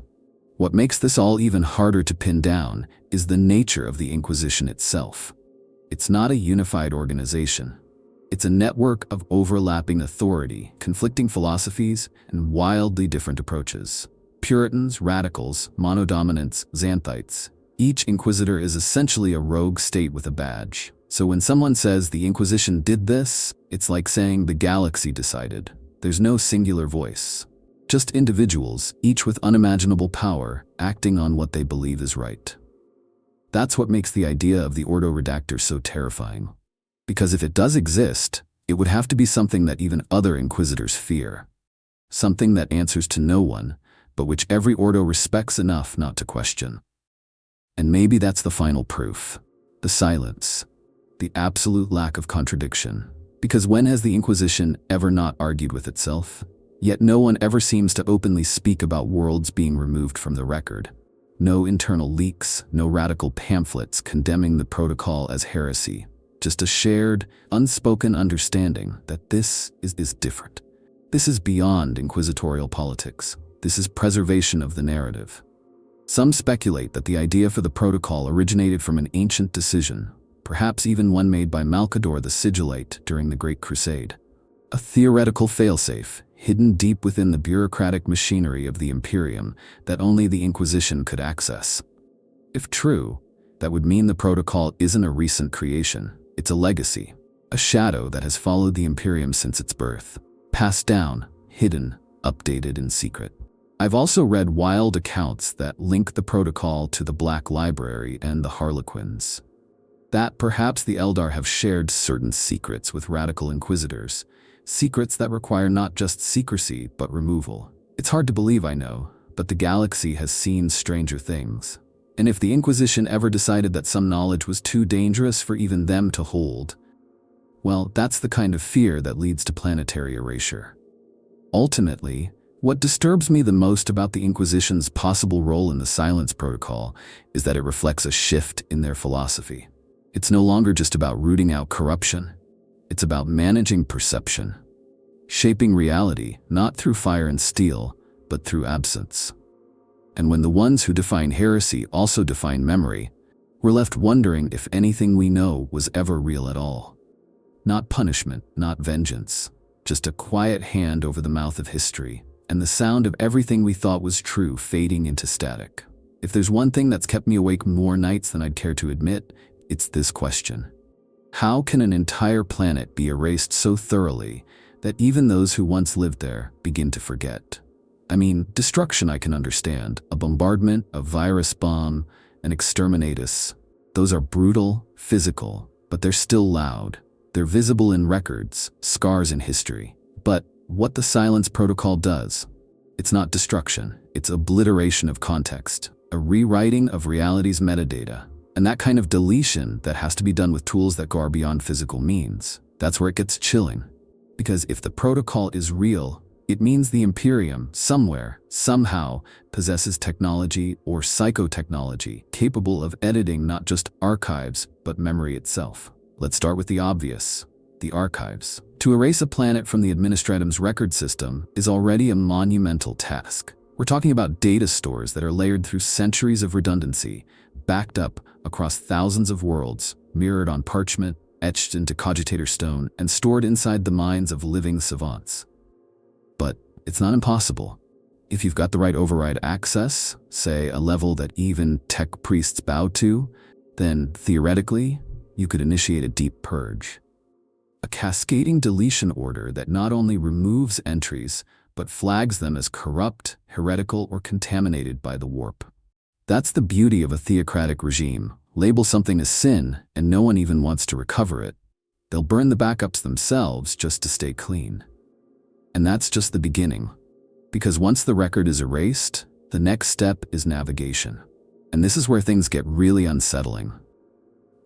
What makes this all even harder to pin down is the nature of the Inquisition itself. It's not a unified organization. It's a network of overlapping authority, conflicting philosophies, and wildly different approaches. Puritans, radicals, monodominants, xanthites. Each inquisitor is essentially a rogue state with a badge. So when someone says the Inquisition did this, it's like saying the galaxy decided. There's no singular voice. Just individuals, each with unimaginable power, acting on what they believe is right. That's what makes the idea of the Ordo Redactor so terrifying. Because if it does exist, it would have to be something that even other inquisitors fear. Something that answers to no one, but which every Ordo respects enough not to question. And maybe that's the final proof. The silence. The absolute lack of contradiction. Because when has the Inquisition ever not argued with itself? Yet no one ever seems to openly speak about worlds being removed from the record. No internal leaks, no radical pamphlets condemning the protocol as heresy. Just a shared, unspoken understanding that this is different. This is beyond inquisitorial politics. This is preservation of the narrative. Some speculate that the idea for the protocol originated from an ancient decision, perhaps even one made by Malcador the Sigillate during the Great Crusade. A theoretical failsafe, hidden deep within the bureaucratic machinery of the Imperium that only the Inquisition could access. If true, that would mean the protocol isn't a recent creation. It's a legacy, a shadow that has followed the Imperium since its birth, passed down, hidden, updated in secret. I've also read wild accounts that link the protocol to the Black Library and the Harlequins. That perhaps the Eldar have shared certain secrets with radical inquisitors, secrets that require not just secrecy but removal. It's hard to believe, I know, but the galaxy has seen stranger things. And if the Inquisition ever decided that some knowledge was too dangerous for even them to hold, well, that's the kind of fear that leads to planetary erasure. Ultimately, what disturbs me the most about the Inquisition's possible role in the Silence Protocol is that it reflects a shift in their philosophy. It's no longer just about rooting out corruption. It's about managing perception, shaping reality not through fire and steel, but through absence. And when the ones who define heresy also define memory, we're left wondering if anything we know was ever real at all. Not punishment, not vengeance. Just a quiet hand over the mouth of history, and the sound of everything we thought was true fading into static. If there's one thing that's kept me awake more nights than I'd care to admit, it's this question. How can an entire planet be erased so thoroughly that even those who once lived there begin to forget? I mean, destruction I can understand. A bombardment, a virus bomb, an exterminatus. Those are brutal, physical, but they're still loud. They're visible in records, scars in history. But what the Silence Protocol does, it's not destruction, it's obliteration of context, a rewriting of reality's metadata. And that kind of deletion that has to be done with tools that go beyond physical means, that's where it gets chilling. Because if the protocol is real, it means the Imperium, somewhere, somehow, possesses technology or psychotechnology capable of editing not just archives, but memory itself. Let's start with the obvious, the archives. To erase a planet from the Administratum's record system is already a monumental task. We're talking about data stores that are layered through centuries of redundancy, backed up across thousands of worlds, mirrored on parchment, etched into cogitator stone, and stored inside the minds of living savants. But it's not impossible. If you've got the right override access, say a level that even tech priests bow to, then theoretically, you could initiate a deep purge. A cascading deletion order that not only removes entries, but flags them as corrupt, heretical, or contaminated by the warp. That's the beauty of a theocratic regime. Label something as sin, and no one even wants to recover it. They'll burn the backups themselves just to stay clean. And that's just the beginning. Because once the record is erased, the next step is navigation. And this is where things get really unsettling.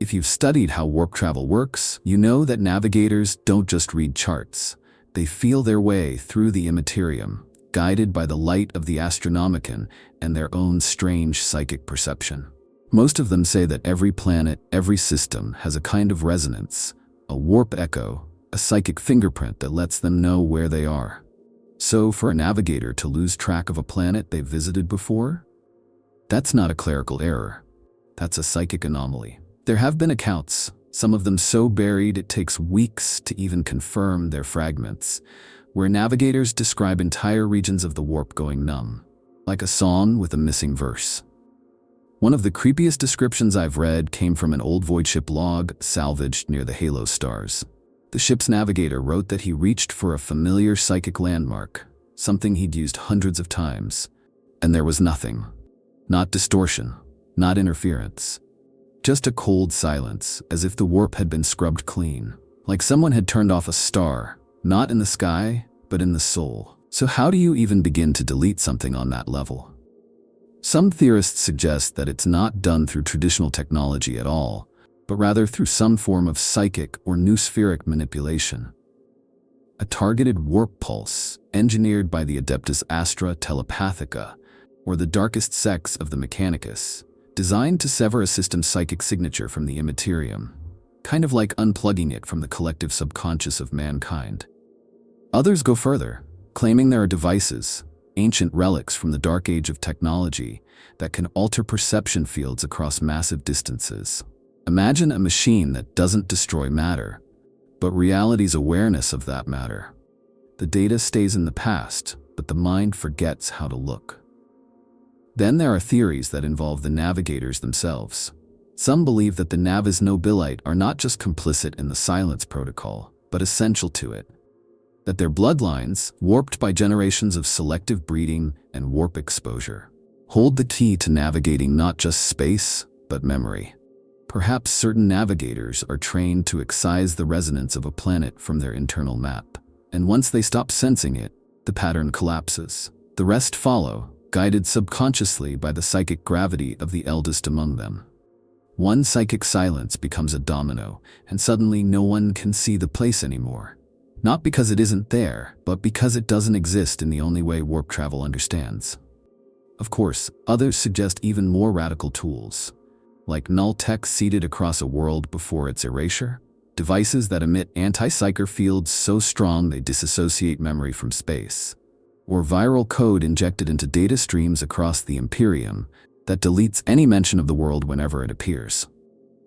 If you've studied how warp travel works, you know that navigators don't just read charts. They feel their way through the immaterium, guided by the light of the Astronomicon and their own strange psychic perception. Most of them say that every planet, every system has a kind of resonance, a warp echo, a psychic fingerprint that lets them know where they are. So for a navigator to lose track of a planet they've visited before, that's not a clerical error. That's a psychic anomaly. There have been accounts, some of them so buried it takes weeks to even confirm their fragments, where navigators describe entire regions of the warp going numb, like a song with a missing verse. One of the creepiest descriptions I've read came from an old void ship log salvaged near the Halo stars. The ship's navigator wrote that he reached for a familiar psychic landmark, something he'd used hundreds of times, and there was nothing. Not distortion, not interference. Just a cold silence, as if the warp had been scrubbed clean. Like someone had turned off a star, not in the sky, but in the soul. So how do you even begin to delete something on that level? Some theorists suggest that it's not done through traditional technology at all, but rather through some form of psychic or noospheric manipulation. A targeted warp pulse, engineered by the Adeptus Astra Telepathica, or the darkest sects of the Mechanicus, designed to sever a system's psychic signature from the immaterium, kind of like unplugging it from the collective subconscious of mankind. Others go further, claiming there are devices, ancient relics from the dark age of technology, that can alter perception fields across massive distances. Imagine a machine that doesn't destroy matter, but reality's awareness of that matter. The data stays in the past, but the mind forgets how to look. Then there are theories that involve the navigators themselves. Some believe that the Navis Nobilite are not just complicit in the Silence Protocol, but essential to it. That their bloodlines, warped by generations of selective breeding and warp exposure, hold the key to navigating not just space, but memory. Perhaps certain navigators are trained to excise the resonance of a planet from their internal map, and once they stop sensing it, the pattern collapses. The rest follow, guided subconsciously by the psychic gravity of the eldest among them. One psychic silence becomes a domino, and suddenly no one can see the place anymore. Not because it isn't there, but because it doesn't exist in the only way warp travel understands. Of course, others suggest even more radical tools, like null tech seeded across a world before its erasure, devices that emit anti-psyker fields so strong they disassociate memory from space, or viral code injected into data streams across the Imperium that deletes any mention of the world whenever it appears.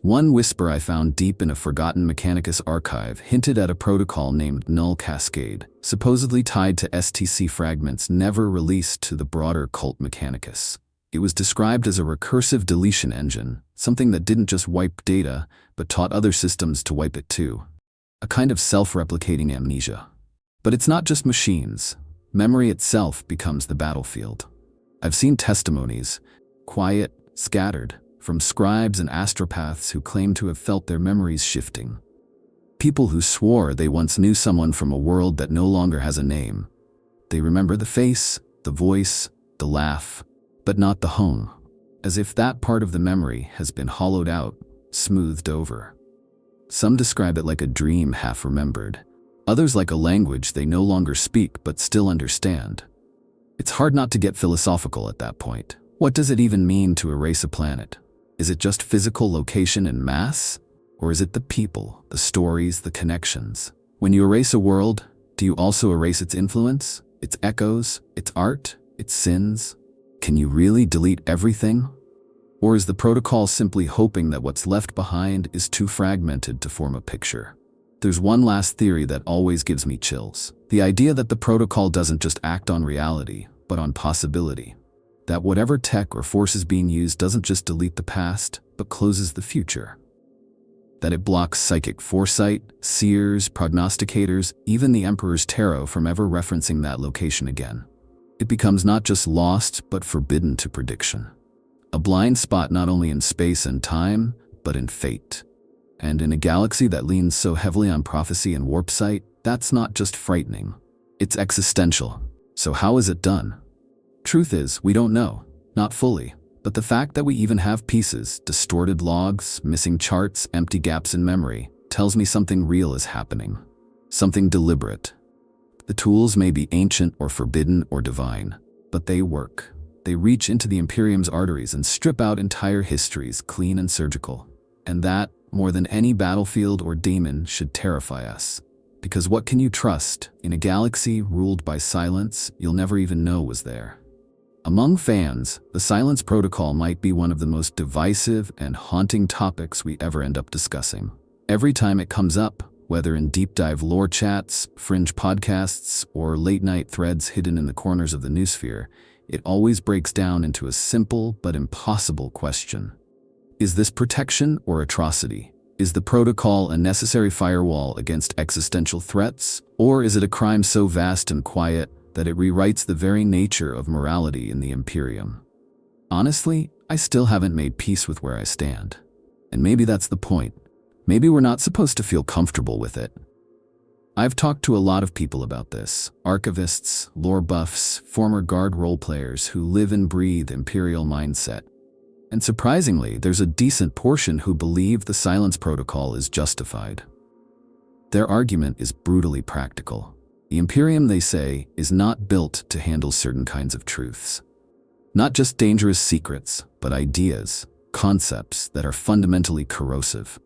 One whisper I found deep in a Forgotten Mechanicus archive hinted at a protocol named Null Cascade, supposedly tied to STC fragments never released to the broader cult Mechanicus. It was described as a recursive deletion engine, something that didn't just wipe data, but taught other systems to wipe it too. A kind of self-replicating amnesia. But it's not just machines. Memory itself becomes the battlefield. I've seen testimonies, quiet, scattered, from scribes and astropaths who claim to have felt their memories shifting. People who swore they once knew someone from a world that no longer has a name. They remember the face, the voice, the laugh, but not the home, as if that part of the memory has been hollowed out, smoothed over. Some describe it like a dream half remembered, others like a language they no longer speak but still understand. It's hard not to get philosophical at that point. What does it even mean to erase a planet? Is it just physical location and mass? Or is it the people, the stories, the connections? When you erase a world, do you also erase its influence, its echoes, its art, its sins? Can you really delete everything? Or is the protocol simply hoping that what's left behind is too fragmented to form a picture? There's one last theory that always gives me chills. The idea that the protocol doesn't just act on reality, but on possibility. That whatever tech or force is being used doesn't just delete the past, but closes the future. That it blocks psychic foresight, seers, prognosticators, even the Emperor's tarot from ever referencing that location again. It becomes not just lost, but forbidden to prediction. A blind spot not only in space and time, but in fate. And in a galaxy that leans so heavily on prophecy and warp sight, that's not just frightening. It's existential. So how is it done? Truth is, we don't know. Not fully. But the fact that we even have pieces, distorted logs, missing charts, empty gaps in memory, tells me something real is happening. Something deliberate. The tools may be ancient or forbidden or divine, but they work. They reach into the Imperium's arteries and strip out entire histories, clean and surgical. And that, more than any battlefield or daemon, should terrify us. Because what can you trust in a galaxy ruled by silence you'll never even know was there? Among fans, the Silence Protocol might be one of the most divisive and haunting topics we ever end up discussing. Every time it comes up, whether in deep dive lore chats, fringe podcasts, or late night threads hidden in the corners of the noosphere, it always breaks down into a simple but impossible question. Is this protection or atrocity? Is the protocol a necessary firewall against existential threats, or is it a crime so vast and quiet that it rewrites the very nature of morality in the Imperium? Honestly, I still haven't made peace with where I stand. And maybe that's the point. Maybe we're not supposed to feel comfortable with it. I've talked to a lot of people about this. Archivists, lore buffs, former guard roleplayers who live and breathe Imperial mindset. And surprisingly, there's a decent portion who believe the Silence Protocol is justified. Their argument is brutally practical. The Imperium, they say, is not built to handle certain kinds of truths. Not just dangerous secrets, but ideas, concepts that are fundamentally corrosive.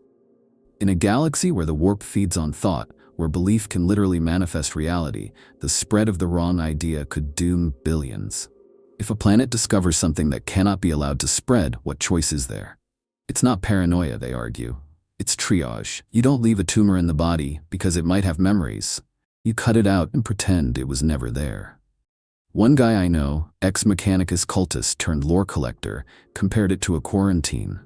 In a galaxy where the warp feeds on thought, where belief can literally manifest reality, the spread of the wrong idea could doom billions. If a planet discovers something that cannot be allowed to spread, what choice is there? It's not paranoia, they argue. It's triage. You don't leave a tumor in the body because it might have memories. You cut it out and pretend it was never there. One guy I know, ex-Mechanicus cultist turned lore collector, compared it to a quarantine.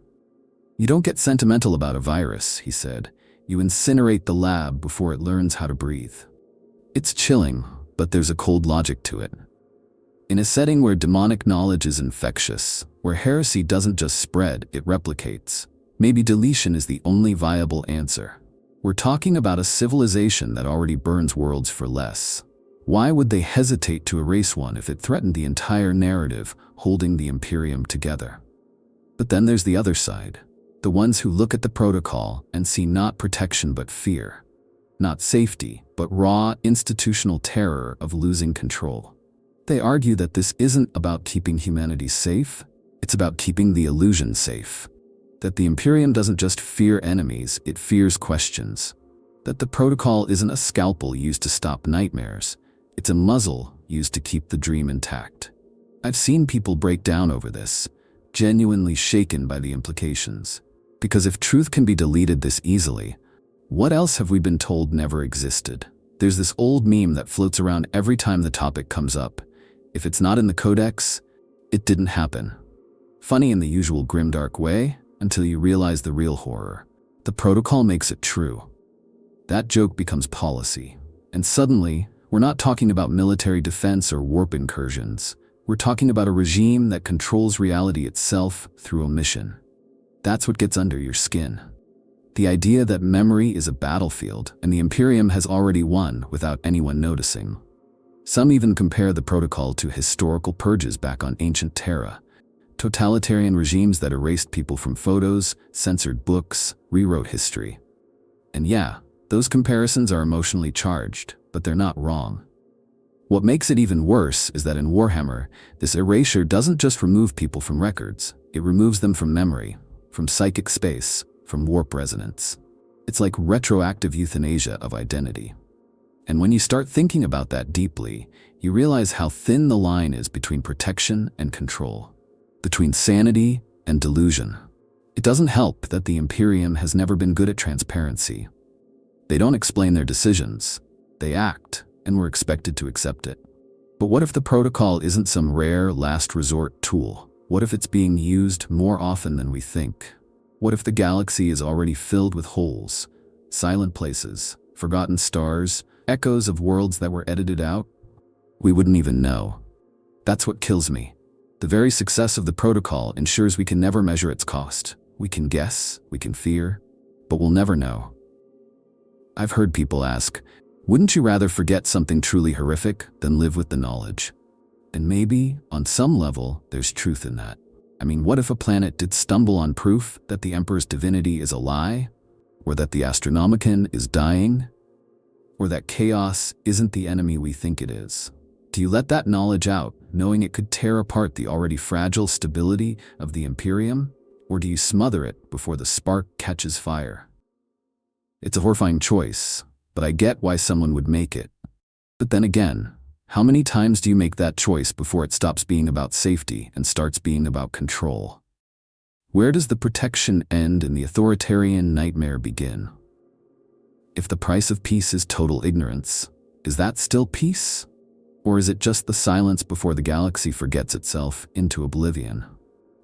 You don't get sentimental about a virus, he said. You incinerate the lab before it learns how to breathe. It's chilling, but there's a cold logic to it. In a setting where demonic knowledge is infectious, where heresy doesn't just spread, it replicates, maybe deletion is the only viable answer. We're talking about a civilization that already burns worlds for less. Why would they hesitate to erase one if it threatened the entire narrative holding the Imperium together? But then there's the other side. The ones who look at the protocol and see not protection but fear. Not safety, but raw institutional terror of losing control. They argue that this isn't about keeping humanity safe, it's about keeping the illusion safe. That the Imperium doesn't just fear enemies, it fears questions. That the protocol isn't a scalpel used to stop nightmares, it's a muzzle used to keep the dream intact. I've seen people break down over this, genuinely shaken by the implications. Because if truth can be deleted this easily, what else have we been told never existed? There's this old meme that floats around every time the topic comes up. If it's not in the codex, it didn't happen. Funny in the usual grimdark way, until you realize the real horror. The protocol makes it true. That joke becomes policy. And suddenly, we're not talking about military defense or warp incursions. We're talking about a regime that controls reality itself through omission. That's what gets under your skin. The idea that memory is a battlefield and the Imperium has already won without anyone noticing. Some even compare the protocol to historical purges back on ancient Terra. Totalitarian regimes that erased people from photos, censored books, rewrote history. And yeah, those comparisons are emotionally charged, but they're not wrong. What makes it even worse is that in Warhammer, this erasure doesn't just remove people from records, it removes them from memory, from psychic space, from warp resonance. It's like retroactive euthanasia of identity. And when you start thinking about that deeply, you realize how thin the line is between protection and control, between sanity and delusion. It doesn't help that the Imperium has never been good at transparency. They don't explain their decisions, they act, and we're expected to accept it. But what if the protocol isn't some rare last resort tool? What if it's being used more often than we think? What if the galaxy is already filled with holes, silent places, forgotten stars, echoes of worlds that were edited out? We wouldn't even know. That's what kills me. The very success of the protocol ensures we can never measure its cost. We can guess, we can fear, but we'll never know. I've heard people ask, wouldn't you rather forget something truly horrific than live with the knowledge? And maybe, on some level, there's truth in that. I mean, what if a planet did stumble on proof that the Emperor's divinity is a lie? Or that the Astronomicon is dying? Or that chaos isn't the enemy we think it is? Do you let that knowledge out, knowing it could tear apart the already fragile stability of the Imperium? Or do you smother it before the spark catches fire? It's a horrifying choice, but I get why someone would make it. But then again, how many times do you make that choice before it stops being about safety and starts being about control? Where does the protection end and the authoritarian nightmare begin? If the price of peace is total ignorance, is that still peace? Or is it just the silence before the galaxy forgets itself into oblivion?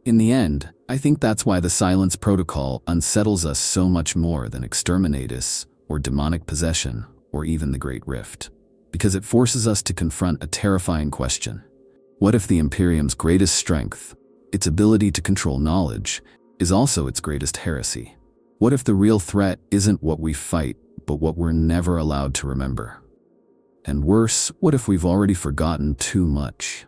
In the end, I think that's why the Silence Protocol unsettles us so much more than Exterminatus, or demonic possession, or even the Great Rift. Because it forces us to confront a terrifying question. What if the Imperium's greatest strength, its ability to control knowledge, is also its greatest heresy? What if the real threat isn't what we fight, but what we're never allowed to remember? And worse, what if we've already forgotten too much?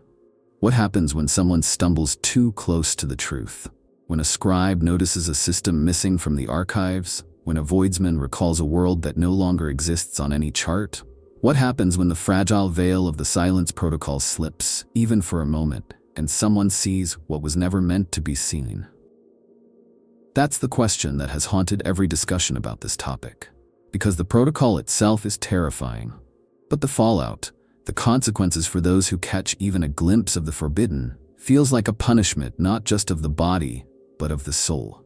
What happens when someone stumbles too close to the truth? When a scribe notices a system missing from the archives? When a voidsman recalls a world that no longer exists on any chart? What happens when the fragile veil of the Silence Protocol slips, even for a moment, and someone sees what was never meant to be seen? That's the question that has haunted every discussion about this topic. Because the protocol itself is terrifying. But the fallout, the consequences for those who catch even a glimpse of the forbidden, feels like a punishment not just of the body, but of the soul.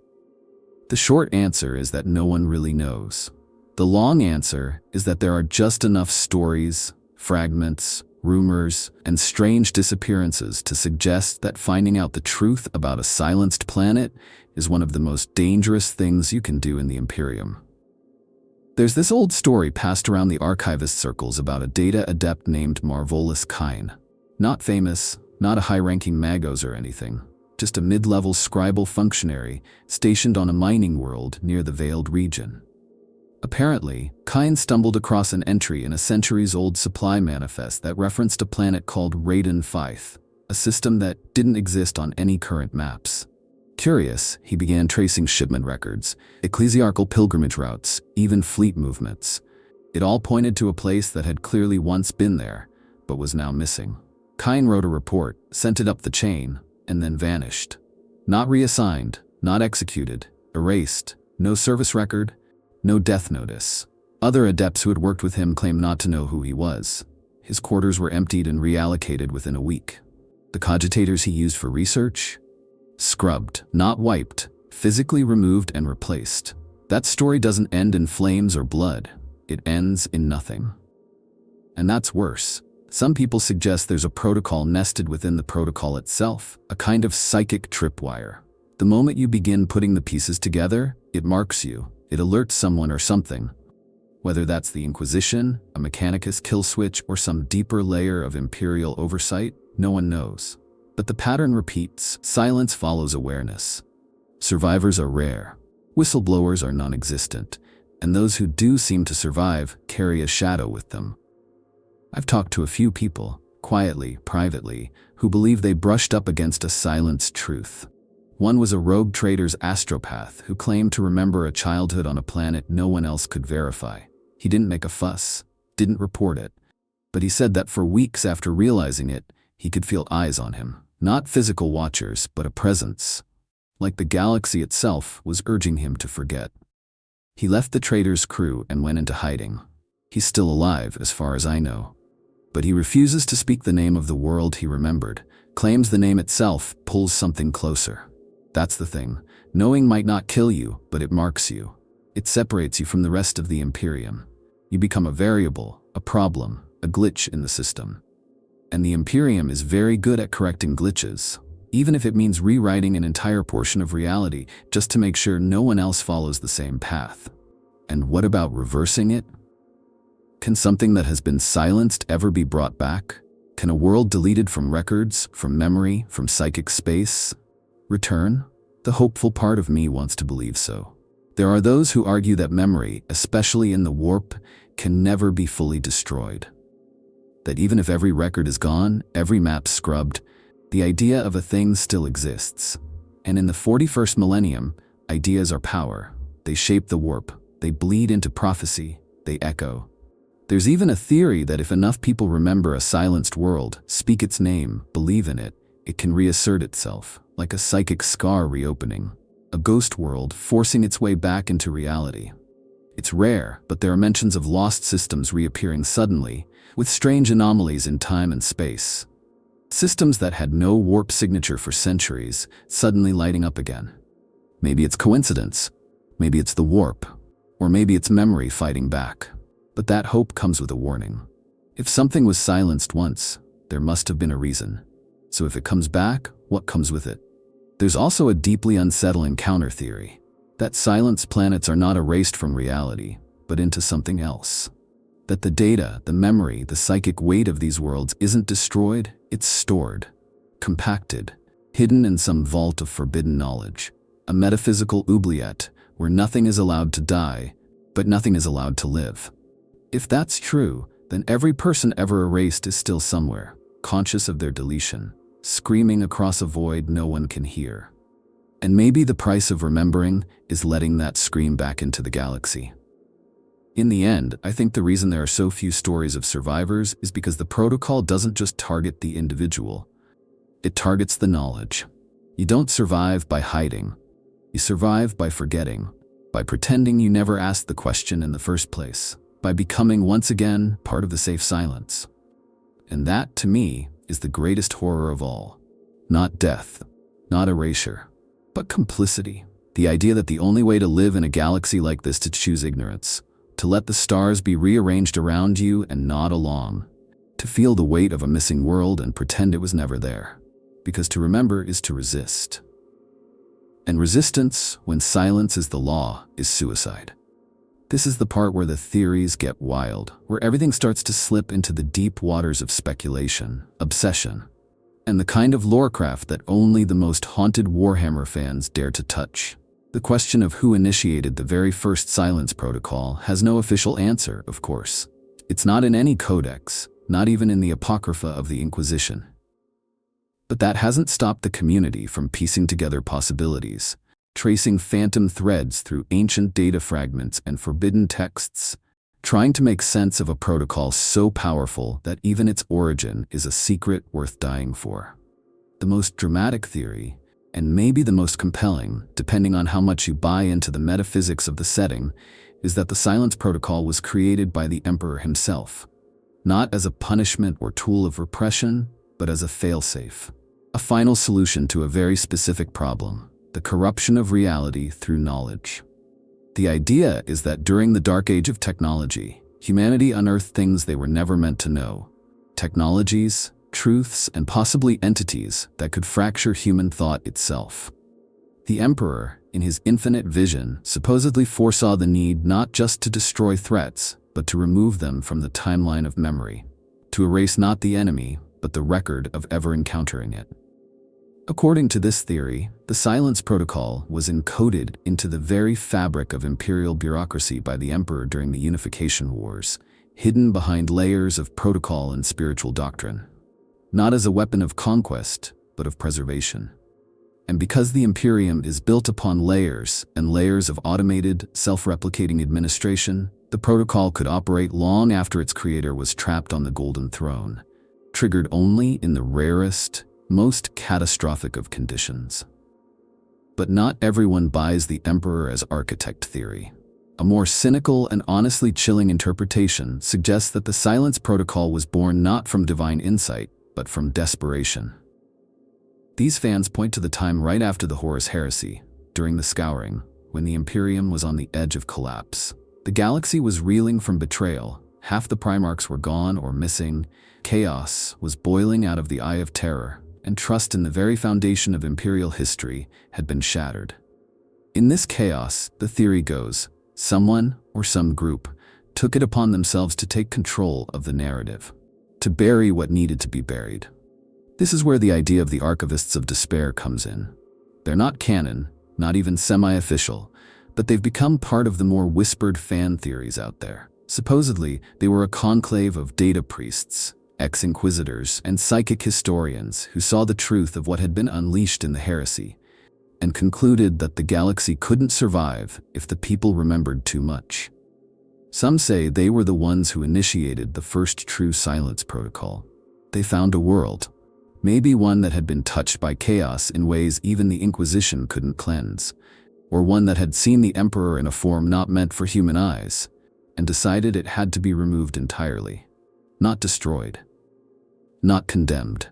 The short answer is that no one really knows. The long answer is that there are just enough stories, fragments, rumors, and strange disappearances to suggest that finding out the truth about a silenced planet is one of the most dangerous things you can do in the Imperium. There's this old story passed around the archivist circles about a data adept named Marvolus Kine. Not famous, not a high-ranking magos or anything, just a mid-level scribal functionary stationed on a mining world near the Veiled region. Apparently, Kine stumbled across an entry in a centuries-old supply manifest that referenced a planet called Raiden Fythe, a system that didn't exist on any current maps. Curious, he began tracing shipment records, ecclesiarchal pilgrimage routes, even fleet movements. It all pointed to a place that had clearly once been there, but was now missing. Kine wrote a report, sent it up the chain, and then vanished. Not reassigned, not executed, erased, no service record, no death notice. Other adepts who had worked with him claimed not to know who he was. His quarters were emptied and reallocated within a week. The cogitators he used for research? Scrubbed, not wiped, physically removed and replaced. That story doesn't end in flames or blood. It ends in nothing. And that's worse. Some people suggest there's a protocol nested within the protocol itself, a kind of psychic tripwire. The moment you begin putting the pieces together, it marks you. It alerts someone or something. Whether that's the Inquisition, a Mechanicus kill switch, or some deeper layer of Imperial oversight, no one knows. But the pattern repeats. Silence follows awareness. Survivors are rare. Whistleblowers are non-existent. And those who do seem to survive carry a shadow with them. I've talked to a few people, quietly, privately, who believe they brushed up against a silenced truth. One was a rogue trader's astropath who claimed to remember a childhood on a planet no one else could verify. He didn't make a fuss, didn't report it, but he said that for weeks after realizing it, he could feel eyes on him. Not physical watchers, but a presence. Like the galaxy itself was urging him to forget. He left the trader's crew and went into hiding. He's still alive, as far as I know. But he refuses to speak the name of the world he remembered, claims the name itself pulls something closer. That's the thing. Knowing might not kill you, but it marks you. It separates you from the rest of the Imperium. You become a variable, a problem, a glitch in the system. And the Imperium is very good at correcting glitches, even if it means rewriting an entire portion of reality just to make sure no one else follows the same path. And what about reversing it? Can something that has been silenced ever be brought back? Can a world deleted from records, from memory, from psychic space return? The hopeful part of me wants to believe so. There are those who argue that memory, especially in the warp, can never be fully destroyed. That even if every record is gone, every map scrubbed, the idea of a thing still exists. And in the 41st millennium, ideas are power. They shape the warp. They bleed into prophecy. They echo. There's even a theory that if enough people remember a silenced world, speak its name, believe in it, it can reassert itself, like a psychic scar reopening. A ghost world forcing its way back into reality. It's rare, but there are mentions of lost systems reappearing suddenly, with strange anomalies in time and space. Systems that had no warp signature for centuries, suddenly lighting up again. Maybe it's coincidence, maybe it's the warp, or maybe it's memory fighting back. But that hope comes with a warning. If something was silenced once, there must have been a reason. So if it comes back, what comes with it? There's also a deeply unsettling counter-theory, that silenced planets are not erased from reality, but into something else. That the data, the memory, the psychic weight of these worlds isn't destroyed, it's stored, compacted, hidden in some vault of forbidden knowledge. A metaphysical oubliette, where nothing is allowed to die, but nothing is allowed to live. If that's true, then every person ever erased is still somewhere, conscious of their deletion, screaming across a void no one can hear. And maybe the price of remembering is letting that scream back into the galaxy. In the end, I think the reason there are so few stories of survivors is because the protocol doesn't just target the individual. It targets the knowledge. You don't survive by hiding. You survive by forgetting, by pretending you never asked the question in the first place, by becoming once again part of the safe silence. And that, to me, is the greatest horror of all. Not death, not erasure, but complicity. The idea that the only way to live in a galaxy like this is to choose ignorance, to let the stars be rearranged around you and nod along, to feel the weight of a missing world and pretend it was never there. Because to remember is to resist. And resistance, when silence is the law, is suicide. This is the part where the theories get wild, where everything starts to slip into the deep waters of speculation, obsession, and the kind of lorecraft that only the most haunted Warhammer fans dare to touch. The question of who initiated the very first silence protocol has no official answer, of course. It's not in any codex, not even in the Apocrypha of the Inquisition. But that hasn't stopped the community from piecing together possibilities, tracing phantom threads through ancient data fragments and forbidden texts, trying to make sense of a protocol so powerful that even its origin is a secret worth dying for. The most dramatic theory, and maybe the most compelling, depending on how much you buy into the metaphysics of the setting, is that the Silence Protocol was created by the Emperor himself, not as a punishment or tool of repression, but as a failsafe, a final solution to a very specific problem. the corruption of reality through knowledge. The idea is that during the dark age of technology, humanity unearthed things they were never meant to know. Technologies, truths, and possibly entities that could fracture human thought itself. The Emperor, in his infinite vision, supposedly foresaw the need not just to destroy threats, but to remove them from the timeline of memory, to erase not the enemy, but the record of ever encountering it. According to this theory, the Silence Protocol was encoded into the very fabric of imperial bureaucracy by the Emperor during the Unification Wars, hidden behind layers of protocol and spiritual doctrine, not as a weapon of conquest, but of preservation. And because the Imperium is built upon layers and layers of automated, self-replicating administration, the protocol could operate long after its creator was trapped on the Golden Throne, triggered only in the rarest, most catastrophic of conditions. But not everyone buys the Emperor as architect theory. A more cynical and honestly chilling interpretation suggests that the Silence Protocol was born not from divine insight, but from desperation. These fans point to the time right after the Horus Heresy, during the Scouring, when the Imperium was on the edge of collapse. The galaxy was reeling from betrayal, half the Primarchs were gone or missing, chaos was boiling out of the Eye of Terror, and trust in the very foundation of imperial history had been shattered. In this chaos, the theory goes, someone, or some group, took it upon themselves to take control of the narrative, to bury what needed to be buried. This is where the idea of the Archivists of Despair comes in. They're not canon, not even semi-official, but they've become part of the more whispered fan theories out there. Supposedly, they were a conclave of data priests, ex-inquisitors, and psychic historians who saw the truth of what had been unleashed in the heresy, and concluded that the galaxy couldn't survive if the people remembered too much. Some say they were the ones who initiated the first true Silence Protocol. They found a world, maybe one that had been touched by chaos in ways even the Inquisition couldn't cleanse, or one that had seen the Emperor in a form not meant for human eyes, and decided it had to be removed entirely. Not destroyed. Not condemned.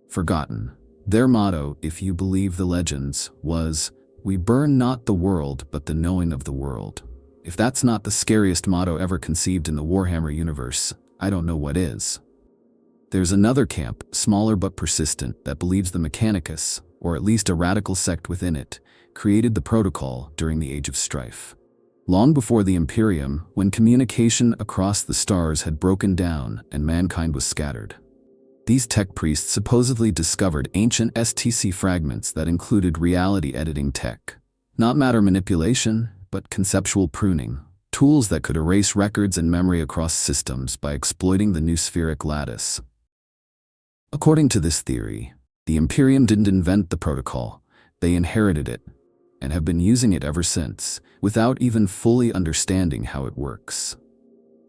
Forgotten. Their motto, if you believe the legends, was, "We burn not the world but the knowing of the world." If that's not the scariest motto ever conceived in the Warhammer universe, I don't know what is. There's another camp, smaller but persistent, that believes the Mechanicus, or at least a radical sect within it, created the protocol during the Age of Strife. Long before the Imperium, when communication across the stars had broken down and mankind was scattered. These tech priests supposedly discovered ancient STC fragments that included reality editing tech. Not matter manipulation, but conceptual pruning. Tools that could erase records and memory across systems by exploiting the new spheric lattice. According to this theory, the Imperium didn't invent the protocol, they inherited it, and have been using it ever since, without even fully understanding how it works.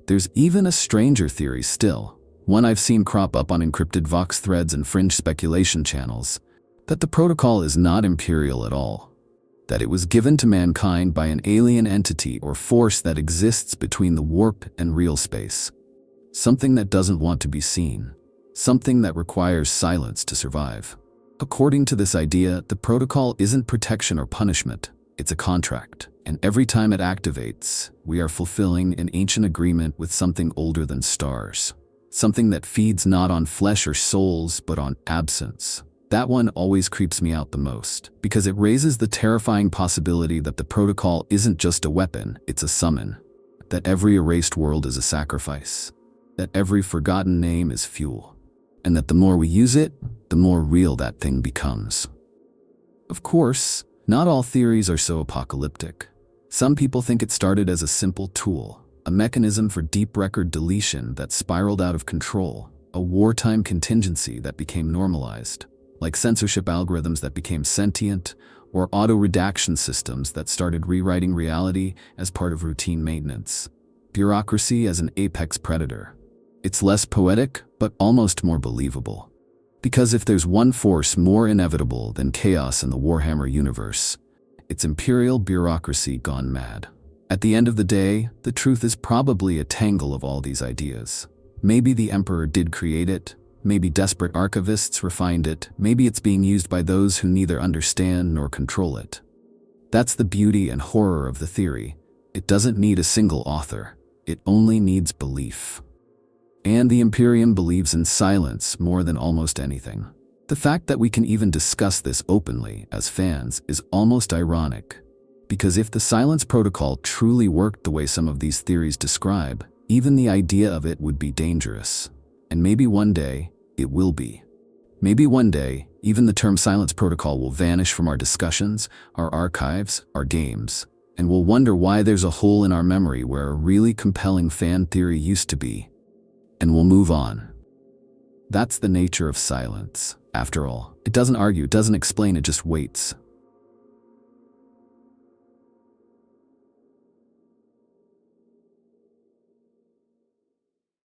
There's even a stranger theory still, one I've seen crop up on encrypted Vox threads and fringe speculation channels, that the protocol is not imperial at all, that it was given to mankind by an alien entity or force that exists between the warp and real space. Something that doesn't want to be seen. Something that requires silence to survive. According to this idea, the protocol isn't protection or punishment, it's a contract. And every time it activates, we are fulfilling an ancient agreement with something older than stars. Something that feeds not on flesh or souls, but on absence. That one always creeps me out the most, because it raises the terrifying possibility that the protocol isn't just a weapon, it's a summon. That every erased world is a sacrifice. That every forgotten name is fuel. And that the more we use it, the more real that thing becomes. Of course, not all theories are so apocalyptic. Some people think it started as a simple tool, a mechanism for deep record deletion that spiraled out of control, a wartime contingency that became normalized, like censorship algorithms that became sentient, or auto-redaction systems that started rewriting reality as part of routine maintenance. Bureaucracy as an apex predator. It's less poetic, but almost more believable. Because if there's one force more inevitable than chaos in the Warhammer universe, it's imperial bureaucracy gone mad. At the end of the day, the truth is probably a tangle of all these ideas. Maybe the Emperor did create it, Maybe desperate archivists refined it. Maybe it's being used by those who neither understand nor control it. That's the beauty and horror of the theory. It doesn't need a single author. It only needs belief. And the Imperium believes in silence more than almost anything. The fact that we can even discuss this openly as fans is almost ironic. Because if the silence protocol truly worked the way some of these theories describe, even the idea of it would be dangerous. And maybe one day, it will be. Maybe one day, even the term silence protocol will vanish from our discussions, our archives, our games, and we'll wonder why there's a hole in our memory where a really compelling fan theory used to be. And we'll move on. That's the nature of silence. After all, it doesn't argue, it doesn't explain, it just waits.